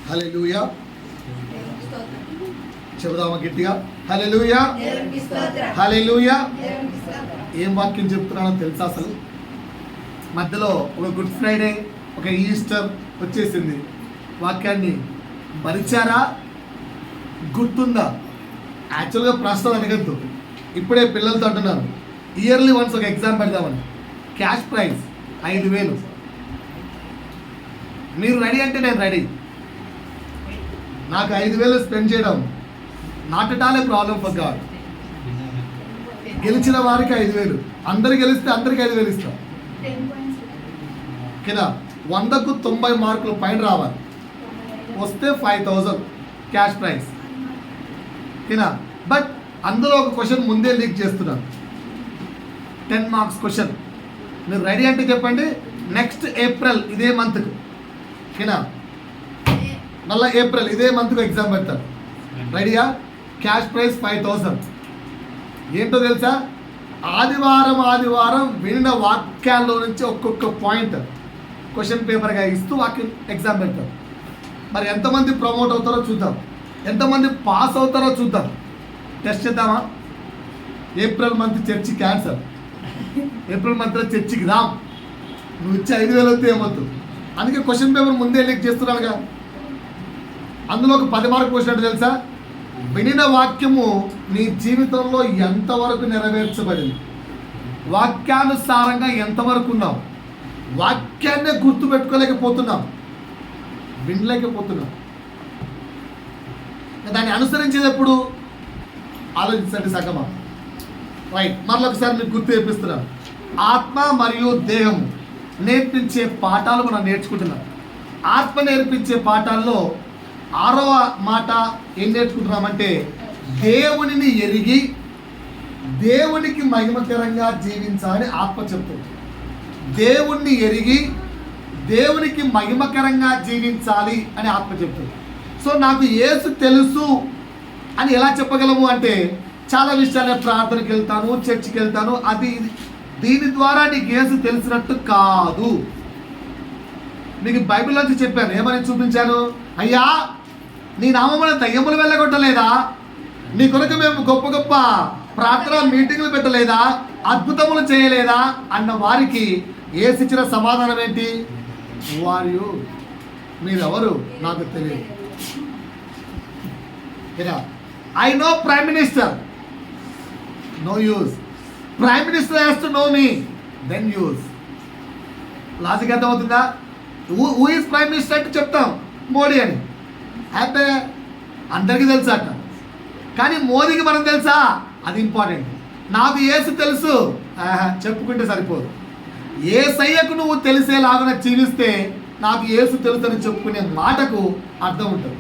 హల్లెలూయా. చెబుదామా గట్టిగా, హల్లెలూయా హల్లెలూయా. ఏం వాక్యం చెప్తున్నానో తెలుసా? అసలు మధ్యలో ఒక గుడ్ ఫ్రైడే, ఒక ఈస్టర్ వచ్చేసింది. వాక్యాన్ని మరిచారా? గుర్తుందా? యాక్చువల్గా ప్రశ్నలు అడగద్దు. ఇప్పుడే పిల్లలతో అంటున్నాను, ఇయర్లీ వన్స్ ఒక ఎగ్జామ్ పెడదామని. Cash prize 5,000. మీరు రెడీ అంటే నేను రెడీ. నాకు 5,000 స్పెండ్ చేయడం not at all A problem for God. గెలిచిన వారికి 5,000, అందరు గెలిస్తే అందరికి 5,000 ఇస్తాం. ఓకేనా? 100కు 90 మార్కులు పైన రావాలి. వస్తే 5,000 క్యాష్ ప్రైజ్. ఓకేనా? బట్ అందులో ఒక క్వశ్చన్ ముందే లీక్ చేస్తున్నాను. 10 మార్క్స్ క్వశ్చన్. మీరు రెడీ అంటే చెప్పండి. నెక్స్ట్ ఏప్రిల్ ఇదే మంత్కు, ఓకేనా, మళ్ళీ ఏప్రిల్ ఇదే మంత్కు ఎగ్జామ్ పెడతారు. రెడీయా? Cash prize 5,000. ఏంటో తెలుసా? ఆదివారం వినిన వాక్యాల్లో నుంచి ఒక్కొక్క పాయింట్ క్వశ్చన్ పేపర్గా ఇస్తూ వాక్యం ఎగ్జామ్ పెడతారు. మరి ఎంతమంది ప్రమోట్ అవుతారో చూద్దాం, ఎంతమంది పాస్ అవుతారో చూద్దాం. టెస్ట్ చేద్దామా? April month church cancer. April మంత్లో చర్చికి రామ్. నువ్వు ఇచ్చే 5,000 వస్తే ఏమవుతు. అందుకే క్వశ్చన్ పేపర్ ముందే లీక్ చేస్తున్నానుగా. అందులో ఒక 10 మార్కులు క్వశ్చన్ అంటే తెలుసా? వినిన వాక్యము నీ జీవితంలో ఎంతవరకు నెరవేర్చబడింది, వాక్యానుసారంగా ఎంతవరకు ఉన్నావు, వాక్యాన్నే గుర్తుపెట్టుకోలేకపోతున్నాం, వినలేకపోతున్నాం. దాన్ని అనుసరించేటప్పుడు ఆలోచించండి సగమా. రైట్, మరొకసారి మీకు గుర్తు చేపిస్తున్నాను. ఆత్మ మరియు దేహం నేర్పించే పాఠాలు మనం నేర్చుకుంటున్నాం. ఆత్మ నేర్పించే పాఠాల్లో 6వ మాట ఏం నేర్చుకుంటున్నామంటే, దేవునిని ఎరిగి దేవునికి మహిమకరంగా జీవించాలని ఆత్మ చెప్తుంది. దేవుణ్ణి ఎరిగి దేవునికి మహిమకరంగా జీవించాలి అని ఆత్మ చెప్తుంది. సో నాకు యేసు తెలుసు అని ఎలా చెప్పగలము అంటే, చాలా విషయాలు ప్రార్థనకి వెళ్తాను, చర్చికి వెళ్తాను, అది దీని ద్వారా నీకు యేసు తెలిసినట్టు కాదు. మీకు బైబిల్ నుంచి చెప్పాను, ఏమని చూపించాను? అయ్యా, నీ నామమున దయ్యములు వెళ్ళగొట్టలేదా? నీ కొరకు మేము గొప్ప గొప్ప ప్రార్థన మీటింగులు పెట్టలేదా? అద్భుతములు చేయలేదా? అన్న వారికి యేసు ఇచ్చిన సమాధానం ఏంటి? వారు మీరెవరు నాకు తెలియదు. I know prime minister, no use. Prime minister has to know me, then use. Logic అర్థమవుతుందా? హూ ఈజ్ ప్రైమ్ మినిస్టర్ అంటే చెప్తాం మోడీ అని. అంటే అందరికీ తెలుసు అట, కానీ మోదీకి మనం తెలుసా? అది ఇంపార్టెంట్. నాకు యేసు తెలుసు చెప్పుకుంటే సరిపోదు. యేసయ్యకు నువ్వు తెలిసేలాగా జీవిస్తే నాకు యేసు తెలుసు అని చెప్పుకునే మాటకు అర్థం ఉంటుంది.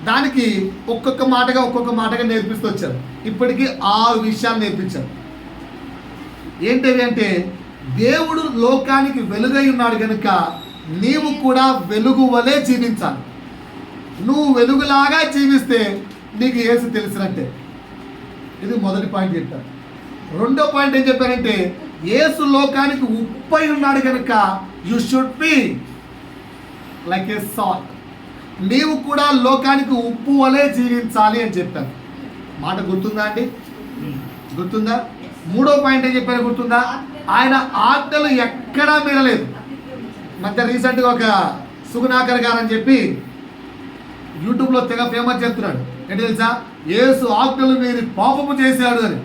దానికి ఒక్కొక్క మాటగా నేర్పిస్తూ వచ్చారు. ఇప్పటికీ 6 విషయాలు నేర్పించారు. ఏంటివి అంటే, దేవుడు లోకానికి వెలుగై ఉన్నాడు కనుక నీవు కూడా వెలుగు వలె జీవించాలి. నువ్వు వెలుగులాగా జీవిస్తే నీకు యేసు తెలిసినట్టే. ఇది మొదటి పాయింట్ చెప్పారు. రెండో పాయింట్ ఏం చెప్పారంటే, యేసు లోకానికి ఉప్పై ఉన్నాడు కనుక you should be like A salt. నీవు కూడా లోకానికి ఉప్పు వలె జీవించాలి అని చెప్పారు. మాట గుర్తుందా అండి? గుర్తుందా? మూడో పాయింట్ ఏం చెప్పారు గుర్తుందా? ఆయన ఆజ్ఞలు ఎక్కడా మీరలేదు. మధ్య రీసెంట్గా ఒక సుగుణాకర్ గారు అని చెప్పి యూట్యూబ్లో తెగ ఫేమస్ చేస్తున్నాడు. ఏంటి తెలుసా? యేసు ఆజ్ఞలు మీరు పాపము చేశాడు అని.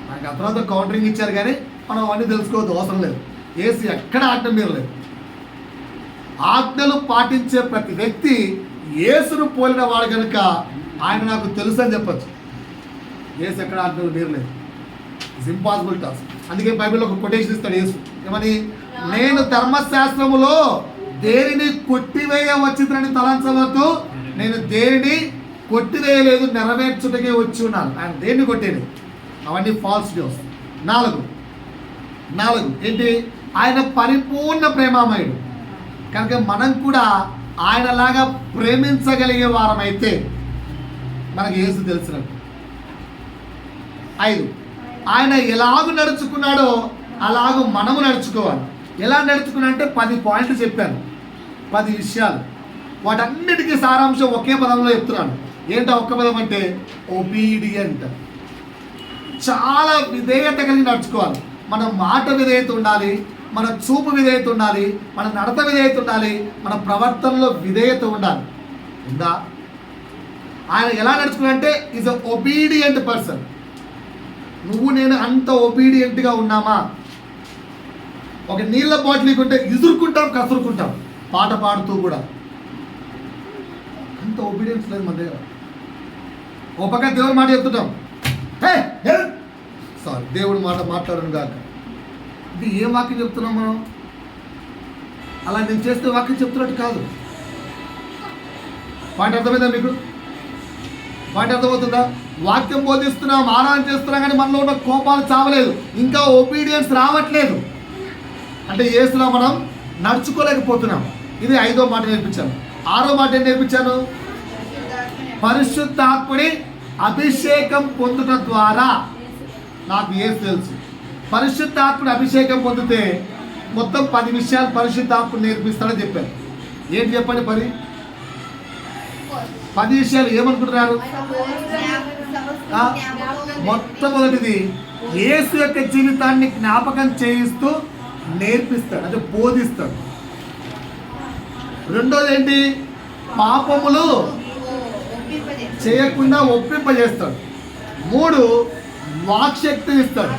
నాకు ఆ తర్వాత కౌంటరింగ్ ఇచ్చారు, కానీ మనం అవన్నీ తెలుసుకోవద్దు, అవసరం లేదు. యేసు ఎక్కడ ఆజ్ఞ మీరలేదు. ఆజ్ఞలు పాటించే ప్రతి వ్యక్తి యేసును పోలిన వాడు కనుక ఆయన నాకు తెలుసు అని చెప్పచ్చు. యేసు ఎక్కడ ఆజ్ఞలు మీరలేదు. It's impossible task. అందుకే బైబిల్లో ఒక కొటేషన్ ఇస్తాడు యేసు, ఏమని? నేను ధర్మశాస్త్రములో దేనిని కొట్టివేయ వచ్చిందని తలంచవద్దు, నేను దేనిని కొట్టివేయలేదు, నెరవేర్చుటకే వచ్చి ఉన్నాను. ఆయన దేన్ని కొట్టేది? అవన్నీ ఫాల్స్ న్యూస్. 4 ఏంటి? ఆయన పరిపూర్ణ ప్రేమామయుడు కనుక మనం కూడా ఆయనలాగా ప్రేమించగలిగే వారమైతే మనకు యేసు తెలిసినట్టు. 5 ఆయన ఎలాగూ నడుచుకున్నాడో అలాగూ మనము నడుచుకోవాలి. ఎలా నడుచుకున్నా అంటే 10 పాయింట్లు చెప్పాను, 10 విషయాలు. వాటన్నిటికీ సారాంశం ఒకే పదంలో చెప్తున్నాను. ఏంటో ఒక్క పదం అంటే ఒబీడియంట్. చాలా విధేయత కలిగి నడుచుకోవాలి. మన మాట విధేయత ఉండాలి, మన చూపు విధేయత ఉండాలి, మన నడత విధేయత ఉండాలి, మన ప్రవర్తనలో విధేయత ఉండాలి. ఉందా? ఆయన ఎలా నడుచుకున్నాడంటే ఈజ్ అ ఒబీడియంట్ పర్సన్. నువ్వు నేను అంత ఒబీడియంట్గా ఉన్నామా? ఒక నీళ్ళ బాటిల్ ఇకుంటే ఇసురుకుంటాం, కసురుకుంటాం, పాట పాడుతూ కూడా. అంత ఒబీడియన్స్ లేదు మన దగ్గర. ఓ పక్క దేవుడి మాట చెప్తుంటాం, సారీ దేవుడి మాట మాట్లాడను కాక. ఇది ఏం వాక్యం చెప్తున్నాం మనం? అలా నేను చేస్తే వాక్యం చెప్తున్నట్టు కాదు. పాయింట్ అర్థమైందా మీకు? పాయింట్ అర్థమవుతుందా? వాక్యం బోధిస్తున్నాం, ఆరాధన చేస్తున్నాం, కానీ మనలో ఉన్న కోపాలు చావలేదు, ఇంకా ఒబీడియన్స్ రావట్లేదు. అంటే యేసులో మనం నడుచుకోలేకపోతున్నాం. ఇది 5వ మాట నేర్పించాను. 6వ మాట ఏం నేర్పించాను? పరిశుద్ధాత్ముడి అభిషేకం పొందడం ద్వారా. నాకు యేసు తెలుసు. పరిశుద్ధాత్ముడి అభిషేకం పొందితే మొత్తం 10 విషయాలు పరిశుద్ధాత్ముడు నేర్పిస్తాడని చెప్పాను. ఏంటి చెప్పండి? 10 విషయాలు ఏమనుకుంటున్నారు? మొట్టమొదటిది యేసు యొక్క జీవితాన్ని జ్ఞాపకం చేయిస్తూ నేర్పిస్తాడు, అంటే బోధిస్తాడు. రెండోది ఏంటి? పాపములు చేయకుండా ఒప్పింపజేస్తాడు. 3 వాక్శక్తిని ఇస్తాడు.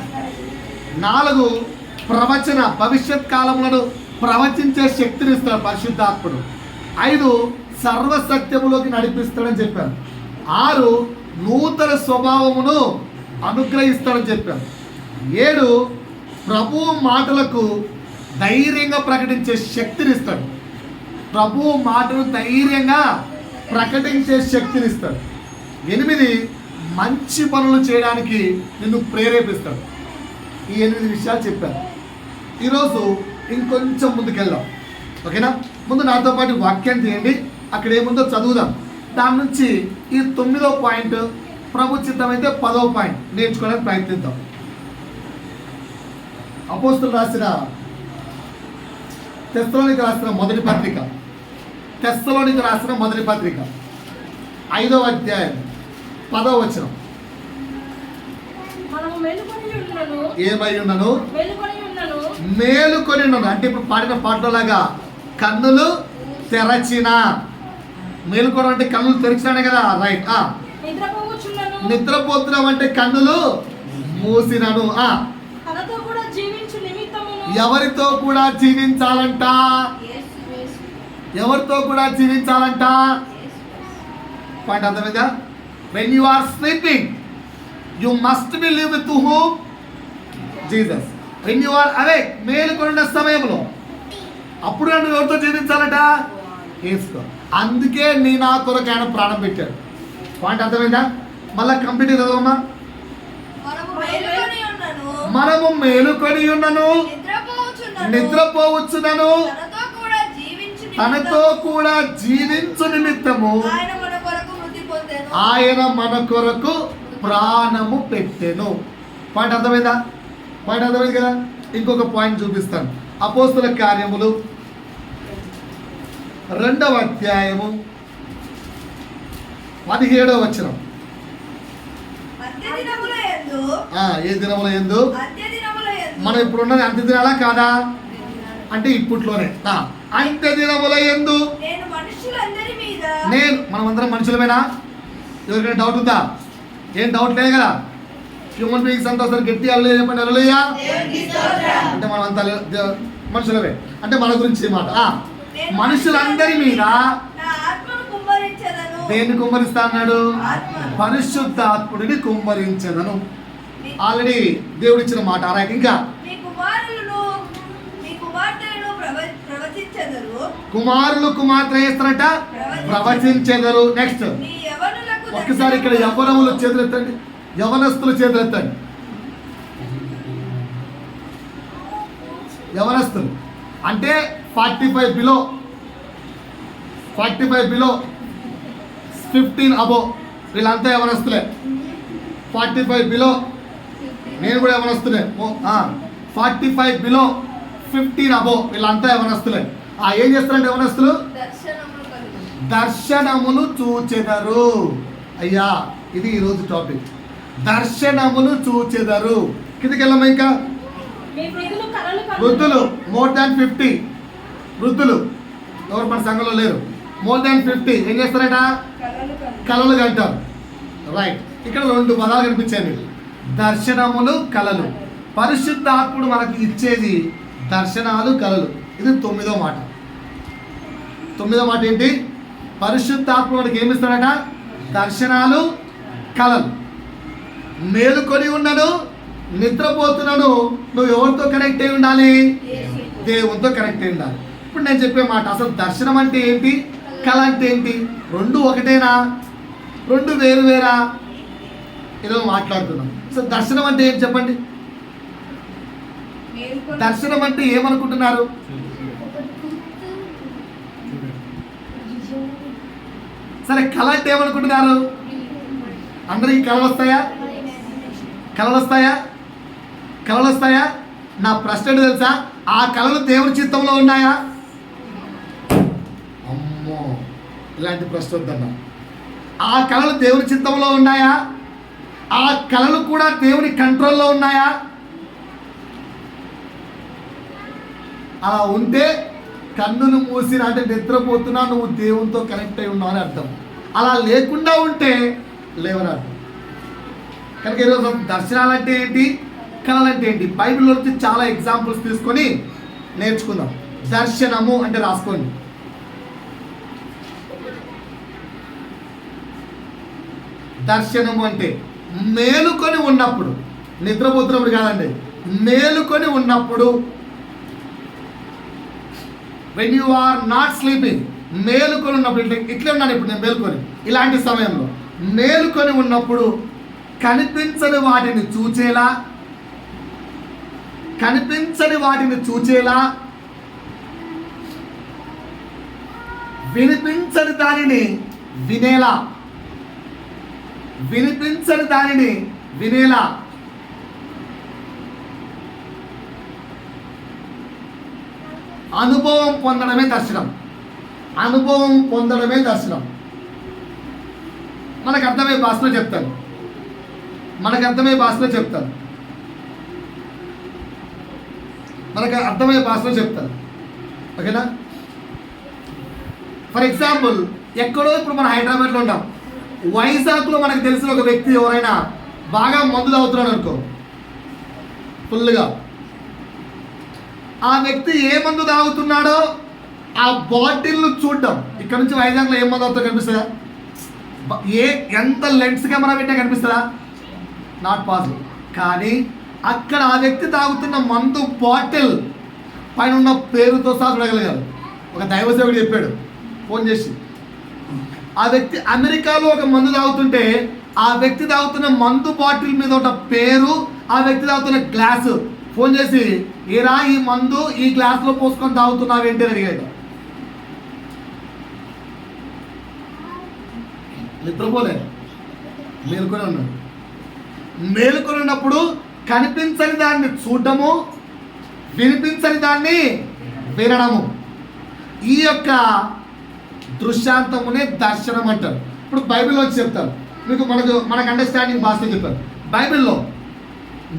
4 ప్రవచన భవిష్యత్ కాలములను ప్రవచించే శక్తిని ఇస్తాడు పరిశుద్ధాత్ముడు. 5 సర్వసత్యములోకి నడిపిస్తాడని చెప్పాను. 6 నూతన స్వభావమును అనుగ్రహిస్తాడని చెప్పాను. 7 ప్రభువు మాటలకు ధైర్యంగా ప్రకటించే శక్తిని ఇస్తాడు. ప్రభువు మాటలు ధైర్యంగా ప్రకటించే శక్తిని ఇస్తాడు. 8 మంచి పనులు చేయడానికి నిన్ను ప్రేరేపిస్తాడు. ఈ 8 విషయాలు చెప్పాను. ఈరోజు ఇంకొంచెం ముందుకెళ్దాం, ఓకేనా? ముందు నాతో పాటు వాక్యం చేయండి. అక్కడ ఏముందో చదువుదాం. దాని నుంచి ఈ 9వ పాయింట్ ప్రభు చిత్తమైతే 10వ పాయింట్ నేర్చుకోవడానికి ప్రయత్నిద్దాం. అపోస్తులు రాసిన తెస్సలోనికి రాసిన మొదటి పత్రిక, 5వ అధ్యాయం 10వ వచనం. ఏమై ఉన్నను? మేలుకొని ఉన్నాను. అంటే ఇప్పుడు పాడిన పాటలాగా కన్నులు తెరచిన. మేలుకోవడం అంటే కన్నులు తెరిచినానే కదా, రైట్. నిద్రపోతున్నాం అంటే కన్నులు మూసినను. ఎవరితో కూడా జీవించాలంట? ఎవరితో కూడా జీవించాలంట? పాయింట్ అర్థమైందా? when you are sleeping you must be live with whom? Jesus. when you are awake, మేలుకొన్న సమయంలో అప్పుడు నువ్వు ఎవరితో జీవించాలట? యేసుతో. అందుకే నీ నా కొరకు ఆయన ప్రాణం పెట్టాడు. పాయింట్ అర్థమైందా? మళ్ళా కంప్లీట్ చదవమ్మా. మనము మేలుకొని ఉన్నను, నిద్రపోవచ్చునను, తనతో కూడా జీవించు నిమిత్తము ఆయన మన కొరకు ప్రాణము పెట్టెను. పాయింట్ అర్థమైందా? పాయింట్ అర్థమైంది కదా? ఇంకొక పాయింట్ చూపిస్తాను. అపోస్తుల కార్యములు 2వ అధ్యాయము 17వ వచనం. ఏ దినముల యందు? మనం ఇప్పుడు ఉన్నది అంత్య దినాలా కాదా? అంటే ఇప్పట్లోనే అంత్య దినముల యందు నేను. మనం అందరం మనుషులమేనా? ఎవరికైనా డౌట్ ఉందా? ఏం డౌట్ లేదు కదా? హ్యూమన్ బీయింగ్స్ అంతా ఒకసారి గట్టి అల్లే చెప్పండి. హల్లెలూయా. అంటే మనం అంతా మనుషులమే. అంటే మన గురించి మాట. మనుషులందరి మీద దేన్ని కుమ్మరిస్తా అన్నాడు? పరిశుద్ధాత్ముడిని కుమ్మరించదను. ఆల్రెడీ దేవుడు ఇచ్చిన మాట. ఇంకా కుమారులు కుమార్తె చేస్తారట, ప్రవచించెదరు. నెక్స్ట్ ఒక్కసారి ఇక్కడ యవ్వనములు చేతులెత్తండి, యవనస్తులు చేతులెత్తండి. యవనస్తులు అంటే 45 బిలో, 15 అబో వీళ్ళంతా యవనస్తులే. 45 బిలో నేను కూడా యవనస్తులే. 45 బిలో 15 అబో వీళ్ళంతా యవనస్తులే. ఏం చేస్తారంటే యవనస్తులు దర్శనములు చూచెదరు. అయ్యా ఇది ఈరోజు టాపిక్. దర్శనములు చూచెదరు. కిందకి వెళ్ళమ్మా. ఇంకా వృద్ధులు మోర్ దాన్ 50 వృద్ధులు ఎవరు మన సంఘంలో లేరు. మోర్ దాన్ 50 ఏం చేస్తారట? కలలు కంటారు. రైట్. ఇక్కడ 2 పదాలు కనిపించాయి. దర్శనములు, కలలు. పరిశుద్ధాత్ముడు మనకు ఇచ్చేది దర్శనాలు, కలలు. ఇది 9వ మాట. 9వ మాట ఏంటి? పరిశుద్ధాత్ముడు మనకి ఏమిస్తాడట? దర్శనాలు, కలలు. మేలుకొని ఉన్నాను, నిద్రపోతున్నాను, నువ్వు ఎవరితో కనెక్ట్ అయి ఉండాలి? దేవునితో కనెక్ట్ అయి ఉండాలి. ఇప్పుడు నేను చెప్పే మాట, అసలు దర్శనం అంటే ఏంటి, కళ అంటే ఏంటి? 2 ఒకటేనా, 2 వేరు వేరా? ఈరోజు మాట్లాడుతున్నాం. అసలు దర్శనం అంటే ఏంటి చెప్పండి? దర్శనం అంటే ఏమనుకుంటున్నారు? సరే, కళ అంటే ఏమనుకుంటున్నారు? అందరికి కళలు వస్తాయా? కళలు వస్తాయా? కళలు వస్తాయా? నా ప్రశ్న ఏంటో తెలుసా? ఆ కళలు దేవుని చిత్తంలో ఉన్నాయా? అమ్మో, ఇలాంటి ప్రశ్న వద్దన్నా. ఆ కళలు దేవుని చిత్తంలో ఉన్నాయా? ఆ కళలు కూడా దేవుని కంట్రోల్లో ఉన్నాయా? అలా ఉంటే కన్నును మూసిన అంటే నిద్రపోతున్నా, నువ్వు దేవునితో కనెక్ట్ అయి ఉన్నావు అని అర్థం. అలా లేకుండా ఉంటే లేవని అర్థం. కనుక ఈరోజు దర్శనాలు అంటే ఏంటి, కళలు అంటే ఏంటి, బైబిల్లో నుంచి చాలా ఎగ్జాంపుల్స్ తీసుకొని నేర్చుకుందాం. దర్శనము అంటే రాసుకోండి. దర్శనము అంటే మేలుకొని ఉన్నప్పుడు, నిద్రపోతున్నప్పుడు కాదండి, మేలుకొని ఉన్నప్పుడు. When you are not sleeping, మేలుకొని ఉన్నప్పుడు, ఇట్లా ఉన్నాను ఇప్పుడు నేను మేలుకొని, ఇలాంటి సమయంలో మేలుకొని ఉన్నప్పుడు కనిపించని వాటిని చూచేలా, కనిపించని వాటిని చూచేలా, వినిపించని దానిని వినేలా, వినిపించని దానిని వినేలా, అనుభవం పొందడమే దర్శనం. అనుభవం పొందడమే దర్శనం. మనకు అర్థమయ్యే భాషలో చెప్తాను. మనకు అర్థమయ్యే భాషలో చెప్తాను. మనకు అర్థమయ్యే భాషలో చెప్తాను. ఓకేనా? ఫర్ ఎగ్జాంపుల్, ఎక్కడో ఇప్పుడు మనం హైదరాబాద్లో ఉంటాం. వైజాగ్లో మనకు తెలిసిన ఒక వ్యక్తి ఎవరైనా బాగా మందు తాగుతున్నాడు అనుకో, ఫుల్గా. ఆ వ్యక్తి ఏ మందు తాగుతున్నాడో ఆ బాటిల్ను చూడడం, ఇక్కడ నుంచి వైజాగ్లో ఏ మందు అవుతుందో కనిపిస్తుందా? ఎంత లెన్స్ కెమెరా పెట్టా కనిపిస్తుందా? Not possible. కానీ అక్కడ ఆ వ్యక్తి తాగుతున్న మందు బాటిల్ పైన ఉన్న పేరుతో సహా చూడగలిగారు. ఒక దైవసేవుడు చెప్పాడు ఫోన్ చేసి. ఆ వ్యక్తి అమెరికాలో ఒక మందు తాగుతుంటే ఆ వ్యక్తి తాగుతున్న మందు బాటిల్ మీద ఒక పేరు, ఆ వ్యక్తి తాగుతున్న గ్లాసు ఫోన్ చేసి, ఏరా ఈ మందు ఈ గ్లాసులో పోసుకొని తాగుతున్నావు ఏంటి అని అడిగాడు. నిద్రపోలేదు, మేలుకొని ఉన్నాడు. మేలుకొని ఉన్నప్పుడు కనిపించని దాన్ని చూడటము, వినిపించని దాన్ని వినడము, ఈ యొక్క దృశ్యాంతమునే దర్శనం అంటారు. ఇప్పుడు బైబిల్లో చెప్తారు మీకు, మనకు అండర్స్టాండింగ్ భాషలో చెప్పారు. బైబిల్లో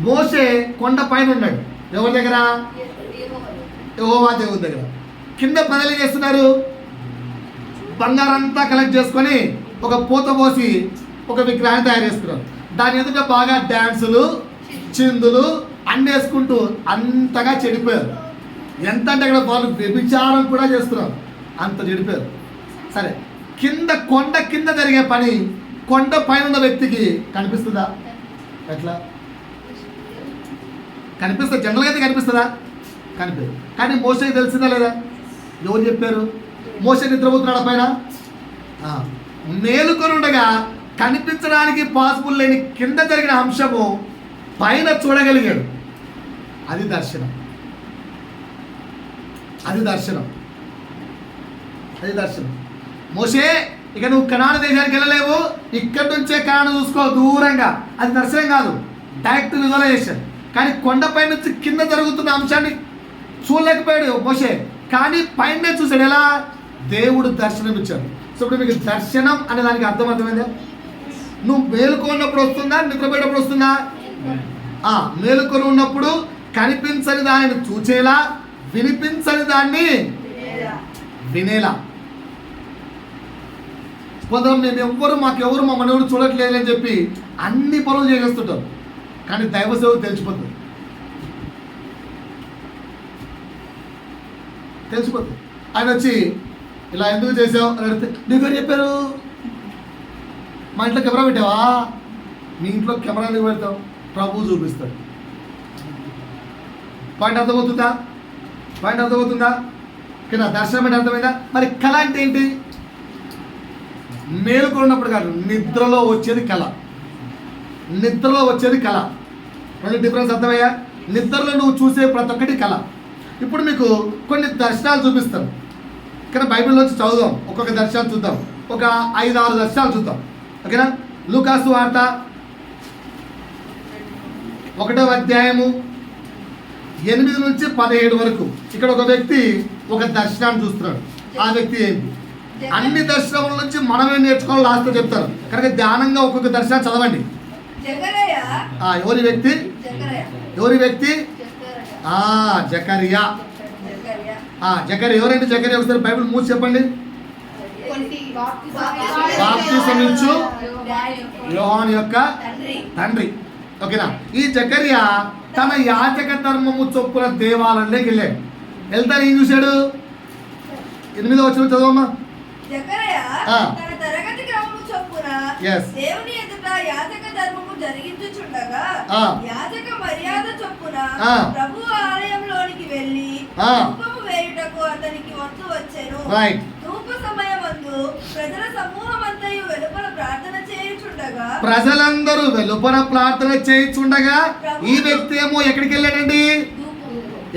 మోషే కొండ పైన ఉన్నాడు. ఎవరి దగ్గర? యెహోవా దేవుని దగ్గర. కింద ప్రజలు ఏం చేస్తున్నారు? బంగారంతా కలెక్ట్ చేసుకొని ఒక పూత పోసి ఒక విగ్రహాన్ని తయారు చేసుకున్నారు. దాని ఎదుట బాగా డ్యాన్సులు, చిందులు అన్నీ వేసుకుంటూ అంతగా చెడిపోయారు. ఎంత అంటే అక్కడ వాళ్ళు వ్యభిచారం కూడా చేస్తున్నారు, అంత చెడిపోయారు. సరే, కొండ కింద జరిగే పని కొండ పైన ఉన్న వ్యక్తికి కనిపిస్తుందా? ఎట్లా కనిపిస్తుంది? జనరల్గా అయితే కనిపిస్తుందా? కనిపించదు. కానీ మోషేకి తెలిసిందా లేదా? ఎవరు చెప్పారు? మోషే నిద్రపోతున్నాడు పైన. మేలుకొని ఉండగా కనిపించడానికి పాసిబుల్ లేని కింద జరిగిన అంశము పైన చూడగలిగాడు. అది దర్శనం. అది దర్శనం. అది దర్శనం. మోషే, ఇక నువ్వు కనాను దేశానికి వెళ్ళలేవు, ఇక్కడి నుంచే కనాను చూసుకో దూరంగా. అది దర్శనం కాదు, డైరెక్ట్ విజువలైజేషన్. కానీ కొండపై నుంచి కింద జరుగుతున్న అంశాన్ని చూడలేకపోయాడు మోషే, కానీ పైనే చూశాడు. ఎలా? దేవుడు దర్శనం ఇచ్చాడు. సో ఇప్పుడు మీకు దర్శనం అనే దానికి అర్థమైందా? నువ్వు మేలుకున్నప్పుడు వస్తుందా, నిద్రపోయేటప్పుడు వస్తుందా? మేలుకొని ఉన్నప్పుడు కనిపించని దానిని చూచేలా, వినిపించని దాన్ని వినేలా. కొందరం మాకెవరు మా మనవుడు చూడట్లేదు అని చెప్పి అన్ని పనులు చేసేస్తుంటారు, కానీ దైవ సేవ తెలిసిపోతుంది. ఆయన వచ్చి ఇలా ఎందుకు చేసావు అని అడిగితే నీకు చెప్పారు, మా ఇంట్లో కెమెరా పెట్టావా? మీ ఇంట్లో కెమెరా ఎందుకు పెడతావు? ప్రభు చూపిస్తాడు. పాయింట్ అర్థమవుతుందా? ఓకేనా? దర్శనం అంటే అర్థమైందా? మరి కళ అంటే ఏంటి? మేలుకున్నప్పుడు కాదు, నిద్రలో వచ్చేది కళ. రెండు డిఫరెన్స్ అర్థమయ్యా? నిద్రలో నువ్వు చూసే ప్రతి ఒక్కటి కళ. ఇప్పుడు మీకు కొన్ని దర్శనాలు చూపిస్తాను, కానీ బైబిల్లోంచి చదువుదాం. ఒక్కొక్క దర్శనం చూద్దాం, ఒక 5-6 దర్శనాలు చూద్దాం. ఓకేనా? లూకాసు వార్త 1వ అధ్యాయము 8 నుంచి 17 వరకు. ఇక్కడ ఒక వ్యక్తి ఒక దర్శనాన్ని చూస్తున్నాడు. ఆ వ్యక్తి ఏంటి? అన్ని దర్శనముల నుంచి మనం ఏం నేర్చుకోవాలో లాస్ట్ చెప్తారు కనుక ధ్యానంగా ఒక్కొక్క దర్శనం చదవండి. ఎవరి వ్యక్తి? జకరియా. ఎవరంటే జకరియా? ఒకసారి బైబిల్ మూసి చెప్పండి. బాప్తిసం ఇచ్చు యోహాను యొక్క తండ్రి. ఓకేనా? ఈ జకరియా తన యాజక ధర్మము చొప్పున దేవాలయంలోకి వెళ్ళాడు. వెళ్తాను ఏం చూశాడు? 8వ వచనం చదవమ్మా. యాజక మర్యాద చొప్పున ప్రభువు ఆలయంలోనికి వెళ్ళి ధూపము వేయుటకు అతనికి వంతు వచ్చెను. ధూప సమయమందు ప్రజల సమూహమంతయు వెలుపల ప్రార్థన చేయుచుండగా, ప్రజలందరూ వెలుపల ప్రార్థన చేయుచుండగా ఈ వ్యక్తి ఏమో ఎక్కడికి వెళ్ళాడండి?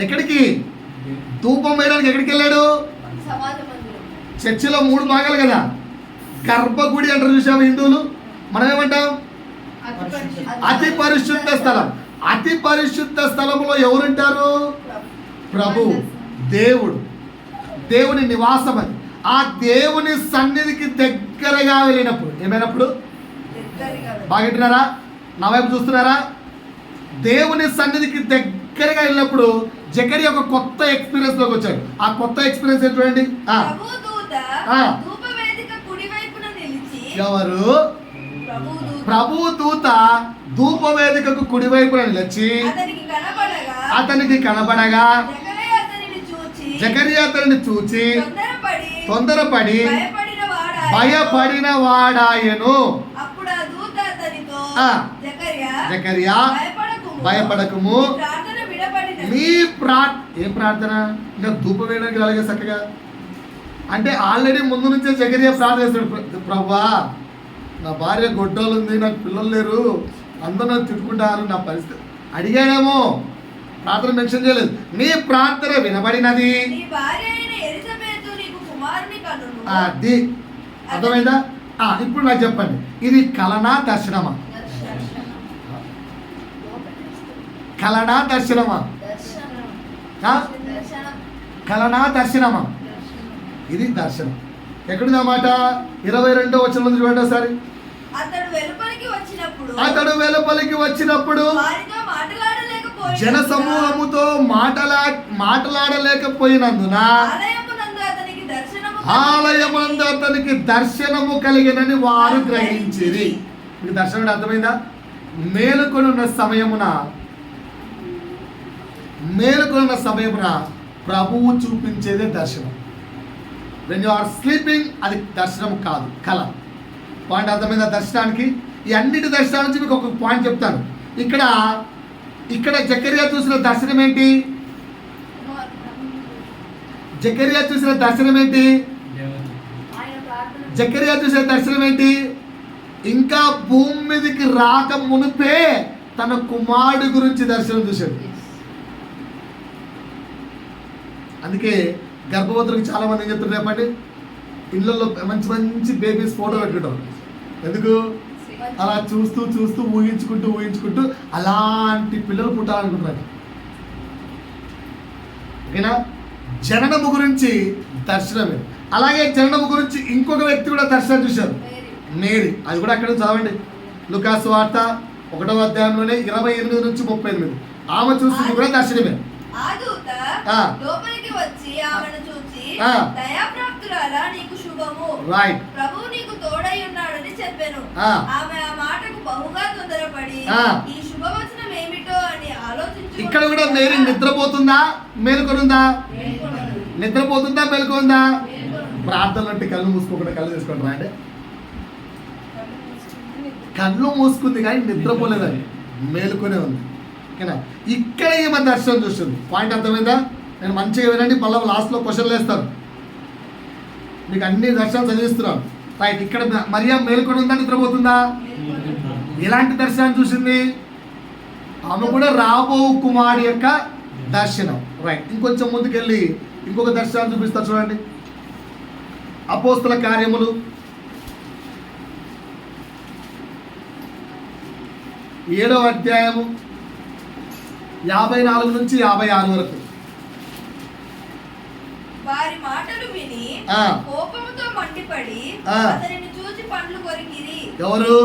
ఎక్కడికి? ధూపం వేయడానికి ఎక్కడికి వెళ్ళాడు? చర్చిలో 3 భాగాలు కదా, గర్భగుడి అంటారు చూసాము హిందువులు, మనం ఏమంటాం? అతి పరిశుద్ధ స్థలం. అతి పరిశుద్ధ స్థలంలో ఎవరుంటారు? ప్రభు, దేవుడు, దేవుని నివాసం. అది ఆ దేవుని సన్నిధికి దగ్గరగా వెళ్ళినప్పుడు ఏమైనప్పుడు? బాగా వింటున్నారా? నా వైపు చూస్తున్నారా? దేవుని సన్నిధికి దగ్గరగా వెళ్ళినప్పుడు జకరియా ఒక కొత్త ఎక్స్పీరియన్స్ లోకి వచ్చాడు. ఆ కొత్త ఎక్స్పీరియన్స్ ఏంటండి? ఎవరు? ప్రభు దూత ధూపవేదికకు కుడివైపున నిలిచి అతనికి కనబడగా జకరియా అతనిని చూచి తొందరపడి భయపడిన వాడాయను. జకరియా భయపడకుము, నీ ఏం ప్రార్థన? ఇంకా ధూపం వేయడానికి అలాగే చక్కగా అంటే ఆల్రెడీ ముందు నుంచే జకరియా ప్రార్థన చేస్తాడు. ప్రభువా, నా భార్య గొడ్డోలు ఉంది, నాకు పిల్లలు లేరు, అందరూ నన్ను తిట్టుకుంటారు, నా పరిస్థితి అడిగాడేమో, ప్రార్థన మెన్షన్ చేయలేదు. నీ ప్రార్థన వినబడినది. అది అర్థమైందా? ఇప్పుడు నాకు చెప్పండి, ఇది కలనా దర్శనమా? కలనా దర్శనమా? కలనా దర్శనమా? ఇది దర్శనం. ఎక్కడుంది ఆ మాట? 22వ వచనం చూడండి ఒకసారి. అతడు వెలుపలికి వచ్చినప్పుడు జన సమూహముతో మాట్లాడలేకపోయినందున ఆలయమందు అతనికి దర్శనము కలిగినని వారు గ్రహించిరి. మీకు దర్శనం అర్థమైందా? మేలుకొని ఉన్న సమయమున ప్రభువు చూపించేదే దర్శనం. వెన్ యు ఆర్ స్లీపింగ్ అది దర్శనం కాదు, కళ. పాయింట్ అర్థమైందా దర్శనానికి? ఈ అన్నిటి దర్శనాల నుంచి మీకు ఒక పాయింట్ చెప్తాను. ఇక్కడ జకరియా చూసిన దర్శనం ఏంటి? జకరియా చూసిన దర్శనం ఏంటి? ఇంకా భూమి మీదకి రాక మునిపే తన కుమారుడి గురించి దర్శనం చూశాడు. అందుకే గర్భవతులకు చాలా మంది ఏం చెప్తారు రేపండి, ఇళ్ళల్లో మంచి మంచి బేబీస్ ఫోటో పెట్టుకుంటారు. ఎందుకు? అలా చూస్తూ ఊహించుకుంటూ అలాంటి పిల్లలు పుట్టాలనుకుంటున్నారు. ఓకేనా? జననము గురించి దర్శనమే. అలాగే జననం గురించి ఇంకొక వ్యక్తి కూడా దర్శనం చూశారు, మేరీ. అది కూడా అక్కడ చదవండి. లూకాసు వార్త 1వ అధ్యాయంలోనే 28 నుంచి 38. ఆమె చూసింది కూడా దర్శనమే. ఆ దూత లోపలికి వచ్చి ఆమెను చూచి, దయాప్రాప్తురాలా, నీకు శుభము, రైట్, ప్రభువు నీకు తోడై ఉన్నాడని చెప్పాను. ఆమె ఆ మాటకు బహుగా తొందరపడి ఈ శుభవచనం ఏమిటో అని ఆలోచించు. ఇక్కడ కూడా మేరీ నిద్రపోతుందా మేలుకొనుందా? నిద్రపోతుందా మేలుకొందా? ప్రార్థనలు అంటే కళ్ళు మూసుకోకుండా కళ్ళు తీసుకుంటారా అంటే? కళ్ళు మూసుకుంది కానీ నిద్రపోలేదండి, మేలుకొనే ఉంది. ఓకేనా? ఇక్కడ ఏమో దర్శనం చూస్తుంది. పాయింట్ అర్థమైందా? నేను మంచిగా వినండి, మళ్ళీ లాస్ట్లో క్వశ్చన్లు వేస్తాను. మీకు అన్ని దర్శనాలు చదివిస్తున్నాను. రైట్, ఇక్కడ మరియా మేలుకొని ఉందా నిద్రపోతుందా? ఎలాంటి దర్శనం చూసింది? ఆమె కూడా రాబో కుమారుడి యొక్క దర్శనం. రైట్, ఇంకొంచెం ముందుకెళ్ళి ఇంకొక దర్శనం చూపిస్తా చూడండి. అపోస్తల కార్యములు 7వ అధ్యాయము 54 నుంచి 56 వరకు. వారి మాటలు విని కోపముతో మండిపడి అతనిని చూసి పండ్లు కొరికిరి. ఎవరు?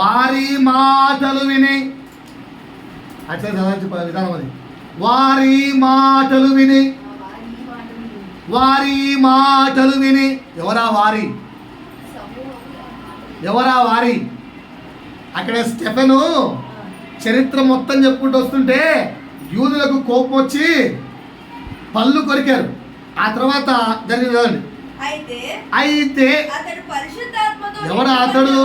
వారి మాటలు విని, అట్లా చదవచ్చు విధానం అది. వారి మాటలు విని, వారి మాటలు విని. ఎవరా వారి? ఎవరా వారి? అక్కడ స్టెఫెను చరిత్ర మొత్తం చెప్పుకుంటూ వస్తుంటే యూదులకు కోపం వచ్చి పళ్ళు కొరికారు. ఆ తర్వాత జరిగింది. అయితే ఎవరు అతడు?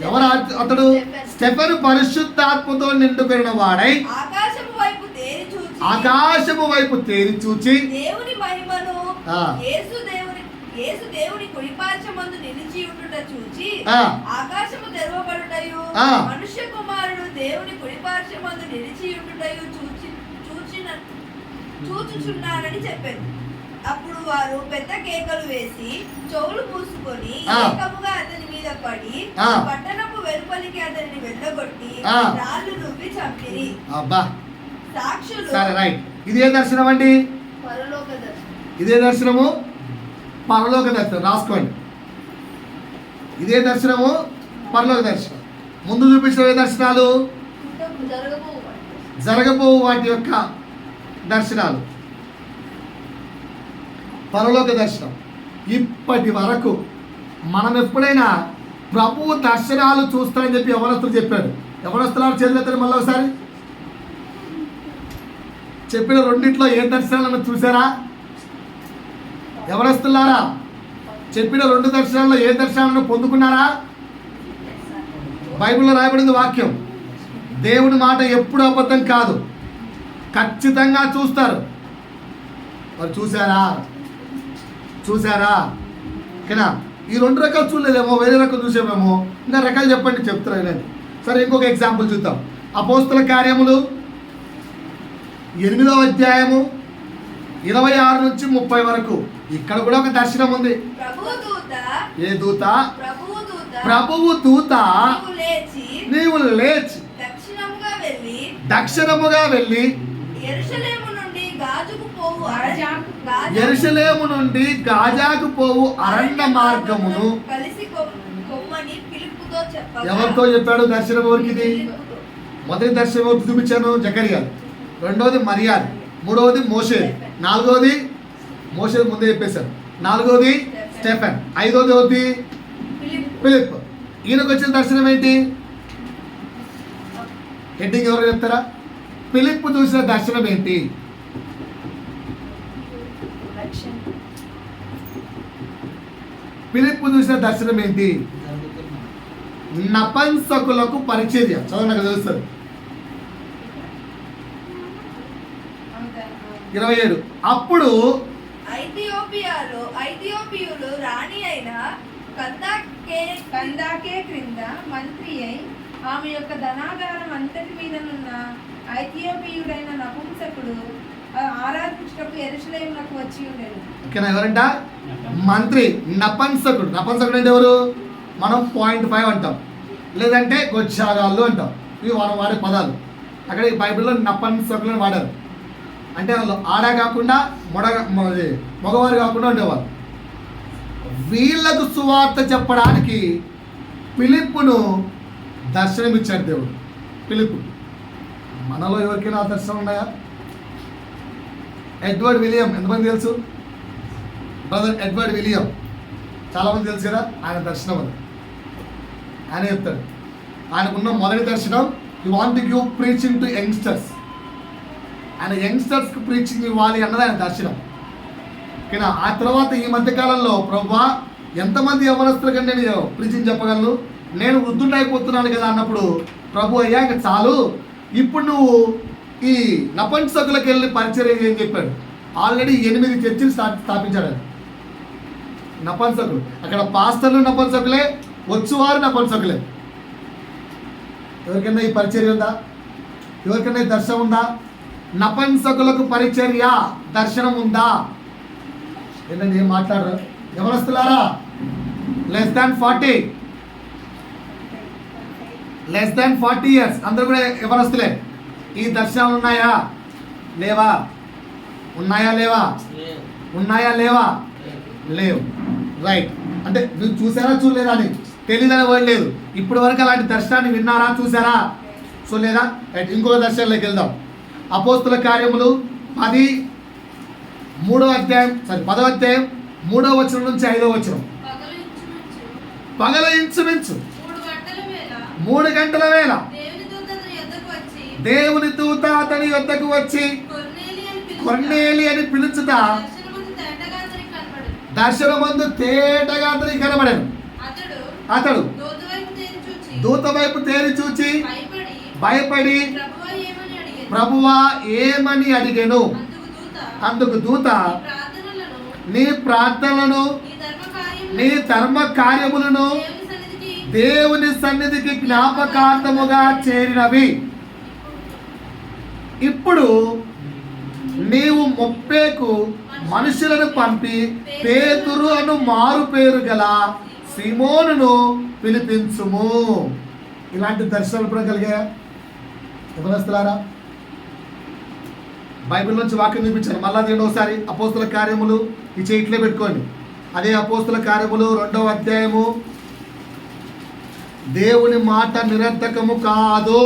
ఎవరు అతడు? స్టెఫెను పరిశుద్ధాత్మతో నిండుకున్న వాడై ఆకాశము వైపు తేరి చూచి దేవుని మహిమను, యేసు దేవుని కుడిపార్శ్వమందు నిలిచి ఉండుట చూచి ఆకాశము తెరవబడుటయు మనుష్య కుమారుడు దేవుని కుడిపార్శ్వమందు నిలిచి ఉండుటయు చూచుచున్నానని చెప్పారు. అప్పుడు వారు పెద్ద కేకలు వేసి చెవులు పూసుకొని ఏకముగా అతని మీద పడి పట్టణపు వెలుపలికి అతనిని వెళ్ళగొట్టి రాళ్ళు రువ్వి చంపిరి. సాక్షులు. సరే, రైట్. ఇదే దర్శనం అండి, పరలోక దర్శనం. ఇదే దర్శనము పరలోక దర్శనం. రాసుకోండి. ఇదే దర్శనము పరలోక దర్శనం. ముందు చూపించిన దర్శనాలు జరగబో వాటి యొక్క దర్శనాలు. పరలోక దర్శనం. ఇప్పటి వరకు మనం ఎప్పుడైనా ప్రభువు దర్శనాలు చూస్తారని చెప్పి యవనస్తులు చెప్పాడు. యవనస్తులు చేతులెత్తండి మళ్ళీ ఒకసారి. చెప్పిన రెండిట్లో ఏ దర్శనాలను చూసారా? యవనస్తులారా, చెప్పిన 2 దర్శనాల్లో ఏ దర్శనాలను పొందుకున్నారా? బైబిల్లో రాయబడింది వాక్యం. దేవుడి మాట ఎప్పుడు అబద్ధం కాదు, ఖచ్చితంగా చూస్తారు. మరి చూసారా? ఓకేనా? ఈ 2 రకాలు చూడలేదేమో, వేరే రకాలు చూసామేమో. ఇంకా రకాలు చెప్పండి, చెప్తారు. సరే, ఇంకొక ఎగ్జాంపుల్ చూద్దాం. అపోస్తల కార్యములు 8వ అధ్యాయము 26 నుంచి 30 వరకు. ఇక్కడ కూడా ఒక దర్శనం ఉంది. ఏ దూత? ప్రభువు దూత నీవు లేచి దక్షిణముగా వెళ్ళి యెరూషలేము నుండి గాజాకు పోవు అరణ్య మార్గమును ఎవరితో చెప్పాడు? దర్శనం ఎవరికి ఇది? మొదటి దర్శనం ఎవరికి చూపించాను? జకరియా. రెండవది మరియా, మూడవది మోషే, నాలుగవది మోషే ముందే చెప్పేశారు, నాలుగవది స్టెఫెన్, ఐదవది ఎవరిది? ఫిలిప్. ఈయనకు వచ్చిన దర్శనం ఏంటి? హెడ్డింగ్ ఎవరు చెప్తారా? ఫిలిప్ చూసిన దర్శనం ఏంటి? ఫిలిప్ చూసిన దర్శనం ఏంటి? నపంసకులకు పరిచర్య. చదువు, నాకు తెలుస్తుంది. 27. అప్పుడు ఐథియోపియులు రాణి అయిన కందాకే క్రింద మంత్రి అయి ఆమె యొక్క ధనాగారం అంతటి మీదనున్న ఐథియోపియుడైన నపుంసకుడు ఆరాధించుటకు యెరూషలేమునకు వచ్చి ఉండేది. ఓకేనా? ఎవరంట? మంత్రి. నపంసకుడు. నపంసకుడు అంటే ఎవరు? మనం 0.5 అంటాం, లేదంటే గొచ్చాగాళ్ళు అంటాం. ఇవి మనం వాడే పదాలు. అక్కడ ఈ బైబిల్లో నపంసకులను వాడారు. అంటే వాళ్ళు ఆడ కాకుండా మగవారు కాకుండా ఉండేవారు. వీళ్ళకు సువార్త చెప్పడానికి ఫిలిప్పును దర్శనమిచ్చాడు దేవుడు. ఫిలిప్పు, మనలో ఎవరికైనా ఆ దర్శనం ఉన్నాయా? ఎడ్వర్డ్ విలియం ఎంతమంది తెలుసు? బ్రదర్ ఎడ్వర్డ్ విలియం చాలామంది తెలుసు కదా. ఆయన దర్శనం అది ఆయన చెప్తాడు. ఆయనకున్న మొదటి దర్శనం, you want to give preaching to youngsters. ఆయన యంగ్స్టర్స్కి ప్రీచింగ్ ఇవ్వాలి అన్నది ఆయన దర్శనం. ఓకేనా? ఆ తర్వాత ఈ మధ్యకాలంలో ప్రభువా ఎంతమంది యవనస్తుల కంటే నేను ప్రీచింగ్ చెప్పగలను, నేను వృద్ధుడు అయిపోతున్నాను కదా అన్నప్పుడు ప్రభు అయ్యా ఇంకా చాలు, ఇప్పుడు నువ్వు ఈ నపుంసకులకు వెళ్ళి పరిచర్య అని చెప్పాడు. ఆల్రెడీ 8 చర్చిలు స్థాపించాడు ఆయన. నపుంసకులు అక్కడ పాస్టర్లు నపుంసకులే, వచ్చువారు నపుంసకులే. ఎవరికైనా ఈ పరిచర్య ఉందా? ఎవరికైనా ఈ దర్శనం ఉందా? నపుంసకులకు పరిచర్య దర్శనం ఉందా? ఏంటండి ఏం మాట్లాడరు? ఎవరొస్తున్నారా? లెస్ దాన్ 40 ఇయర్స్ అందరూ కూడా ఎవరొస్తలే. ఈ దర్శనాలు ఉన్నాయా లేవా? ఉన్నాయా లేవా? ఉన్నాయా లేవా? లేవు. రైట్. అంటే మీరు చూసారా చూడలేదా అని తెలియదని వర్డ్ లేదు. ఇప్పటి వరకు అలాంటి దర్శనాన్ని విన్నారా చూసారా చూడలేదా? రైట్. ఇంకొక దర్శనంలోకి వెళ్దాం. అపోస్తుల కార్యములు 10వ అధ్యాయం 3వ వచనం నుంచి 5వ వచనం. పగల ఇంచుమించు 3 గంటల వేళ దేవుని దూత అతని యొద్దకు వచ్చి కొర్నేలి అని పిలుచుట దర్శనమందు తేటగా అతనికి కనబడెను. అతడు దూత వైపు తేరి చూచి భయపడి ప్రభువా ఏమని అడిగెను. అందుకు దూత, నీ ప్రార్థనలను నీ ధర్మ కార్యములను దేవుని సన్నిధికి జ్ఞాపకార్థముగా చేరినవి. ఇప్పుడు నీవు మొప్పేకు మనుషులను పంపి పేతురు అను మారు పేరు గల సీమోనును పిలిపించుము. ఇలాంటి దర్శనాలు కూడా కలిగా ఎవరొస్తున్నారా? బైబిల్ నుంచి వాక్యం చూపించాను. మళ్ళా దీని ఒకసారి అపోస్తుల కార్యములు ఈ చేతిలో పెట్టుకోండి. అదే అపోస్తుల కార్యములు 2వ అధ్యాయము. దేవుని మాట నిరర్థకము కాదు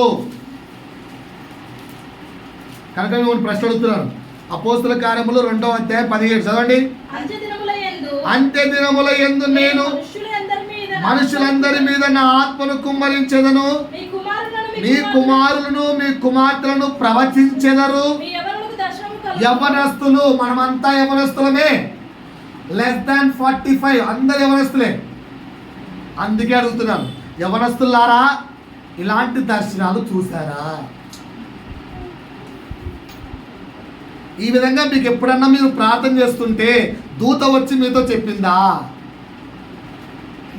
కనుక నేను ప్రశ్న అడుగుతున్నాను. అపోస్తుల కార్యములు 2వ అధ్యాయం 17 చదవండి. అంత్య దినముల యందు నేను మనుషులందరి మీద నా ఆత్మను కుమ్మరించెదను, మీ కుమారులను మీ కుమార్తెలను ప్రవచించెదరు. యవనస్తులు, మనమంతా యవనస్తులమే. లెస్ దాన్ 45 అందరు యవనస్తులే. అందుకే అడుగుతున్నాను, యవనస్తులారా ఇలాంటి దర్శనాలు చూసారా? ఈ విధంగా మీకు ఎప్పుడన్నా మీరు ప్రార్థన చేస్తుంటే దూత వచ్చి మీతో చెప్పిందా?